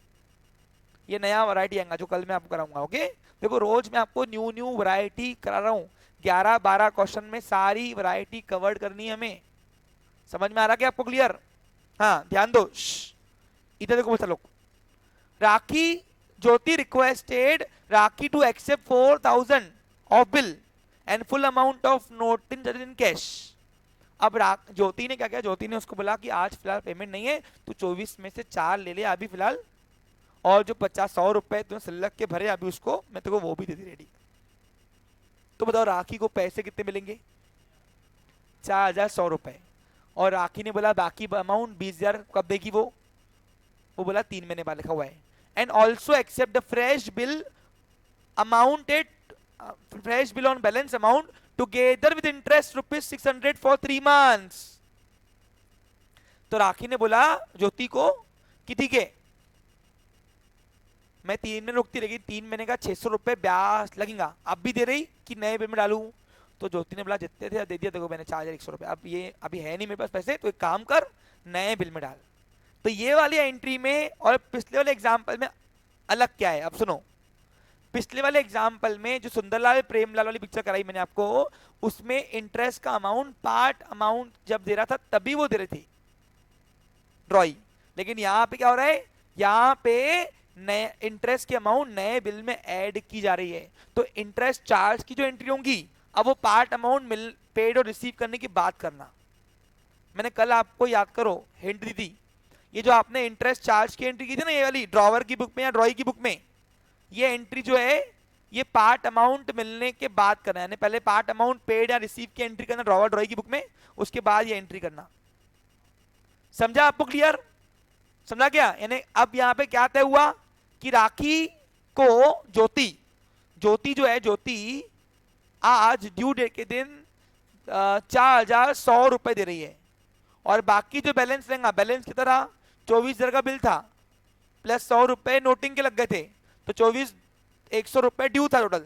ये नया वैरायटी आएगा जो कल मैं आपको कराऊंगा। ओके देखो रोज मैं आपको न्यू वैरायटी करा रहा हूँ। 11-12 क्वेश्चन में सारी वैरायटी कवर्ड करनी है हमें। समझ में आ रहा क्या आपको क्लियर? हाँ ध्यान दो, इधर देखो बच्चा लोग। Rakhi Jyoti requested Rakhi to accept 4,000 of bill and full amount of note in cash. अब ज्योति ने क्या किया? ज्योति ने उसको बोला कि आज फिलहाल पेमेंट नहीं है, तू 24 में से 4 ले ले अभी फिलहाल, और जो 50-100 रुपए तूने सल्लक के भरे अभी उसको मैं तेरे को वो भी दे दी रेडी। तो बताओ राखी को पैसे कितने मिलेंगे? 4,100 रुपए। और राखी ने बोला बाकी अमाउंट 20,000 कब देगी वो बोला 3 महीने बाद लिखा हुआ है। And also accept the fresh bill amounted fresh bill on balance amount together with interest ₹600 for 3 months। तो राखी ने बोला ज्योति को कि ठीक है मैं 3 महीने रुकती रहेगी, 3 महीने का 600 रुपए ब्याज लगेगा, अब भी दे रही कि नए बिल में डालू? तो ज्योति ने बोला जितने थे दे दिया, देखो मैंने 4,100 रुपए, अब ये अभी है नहीं मेरे पास पैसे, तो एक काम कर नए बिल में डाल। तो ये वाली एंट्री में और पिछले वाले एग्जाम्पल में अलग क्या है अब सुनो। पिछले वाले एग्जाम्पल में जो सुंदरलाल प्रेमलाल वाली पिक्चर कराई मैंने आपको, उसमें इंटरेस्ट का अमाउंट पार्ट अमाउंट जब दे रहा था तभी वो दे रहे थे ड्रॉई। लेकिन यहाँ पे क्या हो रहा है? यहाँ पे नए इंटरेस्ट की अमाउंट नए बिल में ऐड की जा रही है। तो इंटरेस्ट चार्ज की जो एंट्री होंगी अब वो पार्ट अमाउंट मिल पेड और रिसीव करने की बात करना। मैंने कल आपको याद करो हिंट दी थी, ये जो आपने इंटरेस्ट चार्ज की एंट्री की थी ना, ये वाली ड्रॉवर की बुक में या ड्रॉई की बुक में, ये एंट्री जो है ये पार्ट अमाउंट मिलने के बाद करना है। पहले पार्ट अमाउंट पेड या रिसीव की एंट्री करना ड्रॉवर ड्रॉई की बुक में, उसके बाद ये एंट्री करना। समझा आपको क्लियर? समझा क्या? यानी अब यहाँ पे क्या तय हुआ कि राखी को ज्योति जो है ज्योति आज ड्यू डेट के दिन 4,100 रुपए दे रही है, और बाकी जो बैलेंस रहेगा बैलेंस की तरह 24,000 का बिल था प्लस 100 रुपए नोटिंग के लग गए थे, तो 100 रुपए ड्यू था टोटल।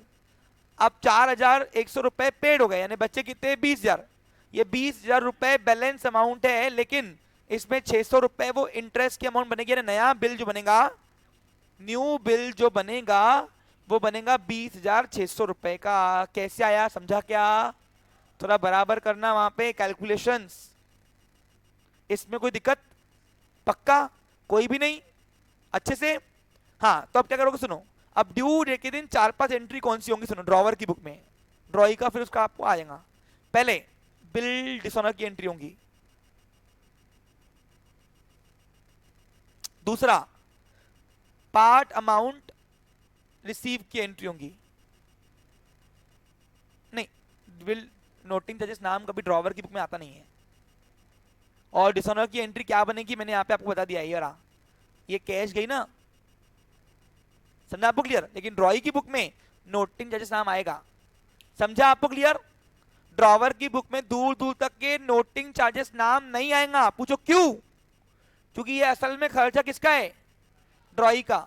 अब 4,100 रुपए पेड हो गए, यानी बच्चे कितने 20,000। ये 20,000 रुपए बैलेंस अमाउंट है, लेकिन इसमें 600 रुपए वो इंटरेस्ट की अमाउंट बनेगी, यानी नया बिल जो बनेगा, न्यू बिल जो बनेगा वो बनेगा 20,600 रुपए का। कैसे आया समझा क्या? थोड़ा बराबर करना वहां पे कैलकुलेशंस। इसमें कोई दिक्कत? पक्का? कोई भी नहीं? अच्छे से? हाँ, तो अब क्या करोगे सुनो। अब ड्यू डेट के दिन 4-5 एंट्री कौन सी होंगी सुनो, ड्रॉवर की बुक में, ड्रॉई का फिर उसका आपको आ जाएगा। पहले बिल डिसऑनर की एंट्री होंगी, दूसरा पार्ट अमाउंट रिसीव की एंट्री होंगी। नहीं, बिल नोटिंग चार्जेस नाम कभी ड्रॉवर की बुक में आता नहीं है। और डिसऑनर की एंट्री क्या बनेगी मैंने यहाँ पे आपको बता दिया, ये रहा, ये कैश गई ना, समझा आपको क्लियर? लेकिन ड्रॉई की बुक में नोटिंग चार्जेस नाम आएगा, समझा आपको क्लियर? ड्रॉवर की बुक में दूर दूर तक के नोटिंग चार्जेस नाम नहीं आएगा। पूछो क्यों? क्योंकि ये असल में खर्चा किसका है? ड्रॉई का।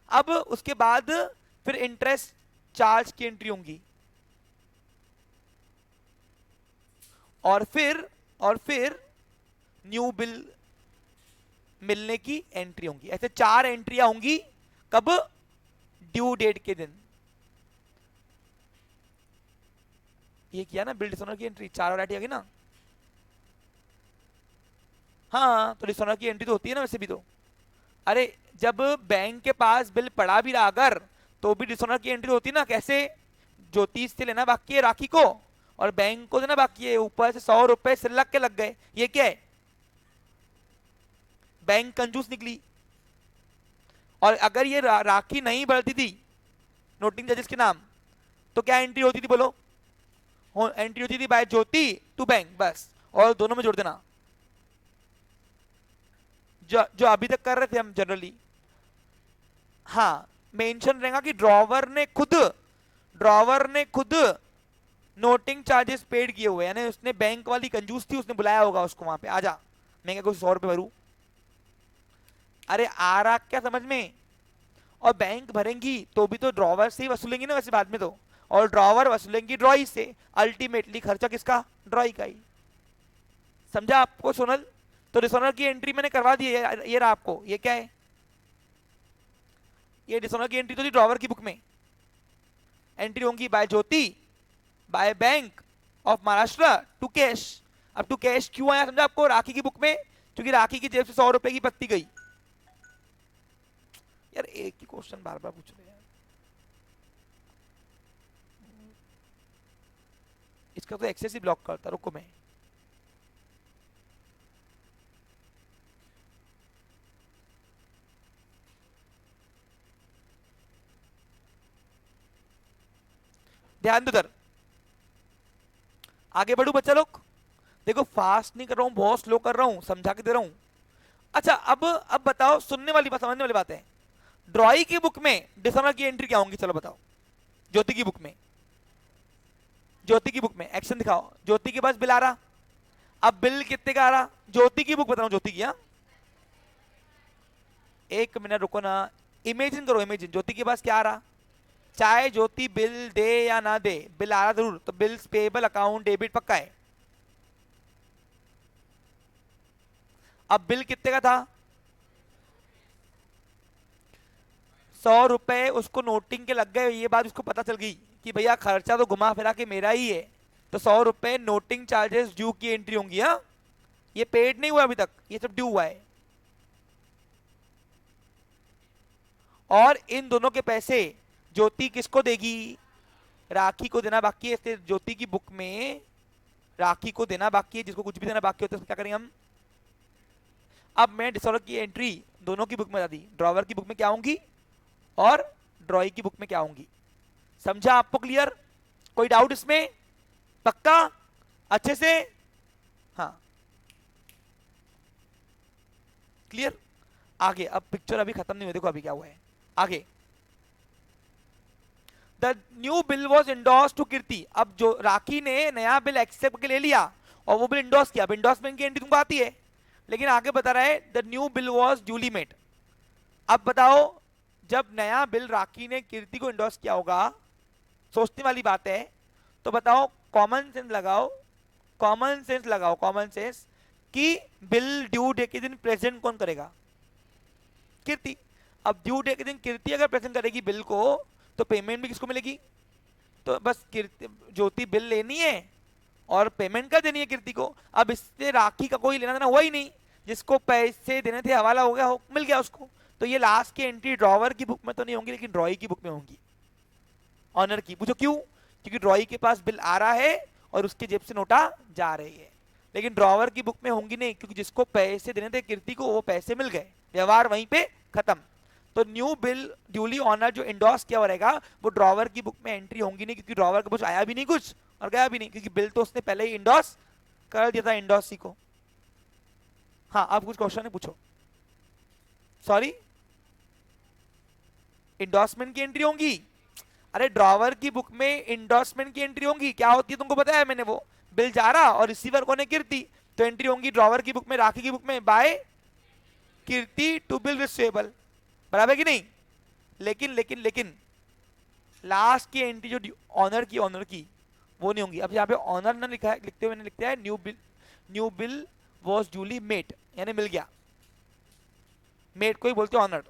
अब उसके बाद फिर इंटरेस्ट चार्ज की एंट्री होंगी, और फिर न्यू बिल मिलने की एंट्री होंगी। ऐसे 4 एंट्रियां होंगी। कब? ड्यू डेट के दिन। ये किया ना बिल डिसऑनर की एंट्री, 4 वैरायटी आ गई ना। हाँ, तो डिसऑनर की एंट्री तो होती है ना वैसे भी तो। अरे जब बैंक के पास बिल पड़ा भी रहा अगर, तो भी डिसऑनर की एंट्री होती है ना। कैसे? ज्योतिष से लेना बाकी है राखी को, और बैंक को देना बाकी है, ऊपर से 100 रुपए सिर लग के लग गए। ये क्या है? बैंक कंजूस निकली। और अगर ये राखी नहीं बढ़ती थी नोटिंग चार्जेस के नाम, तो क्या एंट्री होती थी बोलो? एंट्री होती थी बाय ज्योति टू बैंक, बस, और दोनों में जोड़ देना, जो अभी तक कर रहे थे हम जनरली। हाँ, मेंशन रहेगा कि ड्रॉवर ने खुद नोटिंग चार्जेस पेड किए हुए, यानी उसने बैंक वाली कंजूस थी, उसने बुलाया होगा उसको वहां पे, आजा मैं क्या कुछ 100 रुपए भरू। अरे आ रहा क्या समझ में? और बैंक भरेंगी तो भी तो ड्रॉवर से ही वसूलेंगी ना वैसे बाद में तो, और ड्रॉवर वसूलेंगी ड्रॉई से, अल्टीमेटली खर्चा किसका? ड्रॉई का ही। समझा आपको सोनल? तो डिसऑनर की एंट्री मैंने करवा दी है, ये रहा आपको। ये क्या है? ये डिसऑनर की एंट्री तो थी ड्रॉवर की बुक में। एंट्री होंगी by Jyoti, by bank of Maharashtra to cash. अब टू कैश क्यों आया समझा आपको राखी की बुक में? क्योंकि राखी की जेब से 100 रुपए की पत्ती गई। यार एक ही क्वेश्चन बार बार पूछ रहे हैं, इसका तो एक्सेस ही ब्लॉक करता। रुको मैं ध्यान दो इधर, आगे बढ़ू बच्चा लोग। देखो फास्ट नहीं कर रहा हूं, बहुत स्लो कर रहा हूं, समझा के दे रहा हूं। अच्छा अब बताओ, सुनने वाली बात, समझने वाली बात है। ड्रॉई की बुक में डिसऑनर की एंट्री क्या होंगी? चलो बताओ। ज्योति की बुक में, ज्योति की बुक में एक्शन दिखाओ। ज्योति के पास बिल आ रहा, अब बिल कितने का आ रहा? ज्योति की बुक बताओ, ज्योति की। हाँ, एक मिनट रुको ना, इमेजिन करो, इमेजिन ज्योति के पास क्या आ रहा। चाहे ज्योति बिल दे या ना दे, बिल आ रहा जरूर, तो बिल्स पेबल अकाउंट डेबिट पक्का है। अब बिल कितने का था? 100 रुपए उसको नोटिंग के लग गए। ये बात उसको पता चल गई कि भैया खर्चा तो घुमा फिरा के मेरा ही है, तो 100 रुपए नोटिंग चार्जेस ड्यू की एंट्री होंगी। हाँ, ये पेड नहीं हुआ अभी तक, ये सब ड्यू हुआ है। और इन दोनों के पैसे ज्योति किसको देगी? राखी को देना बाकी है। इसलिए ज्योति की बुक में राखी को देना बाकी है, जिसको कुछ भी देना बाकी होता है उसको क्या करेंगे हम। अब मैं डिसऑर्डर की एंट्री दोनों की बुक में बता दी, ड्रॉवर की बुक में क्या होंगी और ड्रॉई की बुक में क्या होंगी। समझा आपको क्लियर? कोई डाउट इसमें? पक्का? अच्छे से? हाँ, क्लियर? आगे अब पिक्चर अभी खत्म नहीं हुई, देखो अभी क्या हुआ है आगे। The new bill was endorse to Kirti. अब जो राखी ने नया बिल एक्सेप्ट के ले लिया और वो बिल इंडोर्स किया। अब इंडोर्समेंट की एंट्री तुमको आती है, लेकिन आगे बता रहा है the new bill was duly made. अब बताओ, जब नया बिल राखी ने कीर्ति को इंडोर्स किया होगा सोचने वाली बात है। तो बताओ, कॉमन सेंस लगाओ, कॉमन सेंस लगाओ, कॉमन सेंस कि बिल ड्यू डे के दिन प्रेजेंट कौन करेगा? कीर्ति। अब ड्यू डे के दिन कीर्ति अगर प्रेजेंट करेगी बिल को, तो पेमेंट भी किसको मिलेगी? तो बस कीर्ति, ज्योति बिल लेनी है और पेमेंट कर देनी है कीर्ति को। अब इससे राखी का कोई लेना देना हुआ ही नहीं, जिसको पैसे देने थे हवाला हो गया, मिल गया उसको। तो ये लास्ट की एंट्री ड्रॉवर की बुक में तो नहीं होंगी, लेकिन ड्रॉई की बुक में होंगी, ऑनर की। पूछो क्यों? क्योंकि ड्रॉई के पास बिल आ रहा है और उसके जेब से नोटा जा रही है, लेकिन ड्रॉवर की बुक में होंगी नहीं, क्योंकि जिसको पैसे देने थे कीर्ति को वो पैसे मिल गए, व्यवहार वहीं पे खत्म। तो न्यू बिल ड्यूली ऑनर जो इंडोर्स किया हुआ रहेगा वो ड्रॉवर की बुक में एंट्री होंगी नहीं, क्योंकि ड्रॉवर के पास आया भी नहीं कुछ और गया भी नहीं, क्योंकि बिल तो उसने पहले ही इंडोर्स कर दिया था इंडोर्सी को। हाँ, आप कुछ क्वेश्चन है पूछो। सॉरी, इंडोर्समेंट की एंट्री होंगी? अरे ड्रॉवर की बुक में इंडोर्समेंट की एंट्री होंगी, क्या होती है तुमको बताया मैंने, वो बिल जा रहा और रिसीवर कौन है? कीर्ति। तो एंट्री होंगी ड्रॉवर की बुक में, राखी की बुक में by Kirti to bill receivable, बराबर कि नहीं? लेकिन लेकिन लेकिन लास्ट की एंट्री जो ऑनर की वो नहीं होंगी। अब यहाँ पे ऑनर ना लिखा है, लिखते हुए मैंने लिखा है new bill was duly met, यानी मिल गया, मेट को ही बोलते ऑनर।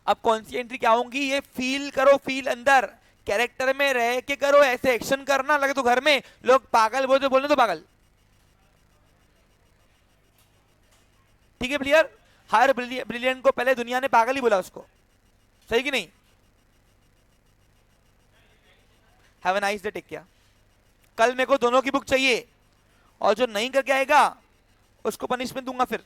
अब कौन सी एंट्री क्या होंगी ये फील करो, फील अंदर कैरेक्टर में रह के करो, ऐसे एक्शन करना लगे तो घर में लोग पागल बोलने तो पागल। ठीक है, क्लियर? हर ब्रिलियंट को पहले दुनिया ने पागल ही बोला उसको, सही कि नहीं? Have a nice day, take care. कल मेरे को दोनों की बुक चाहिए, और जो नहीं करके आएगा उसको पनिशमेंट दूंगा फिर।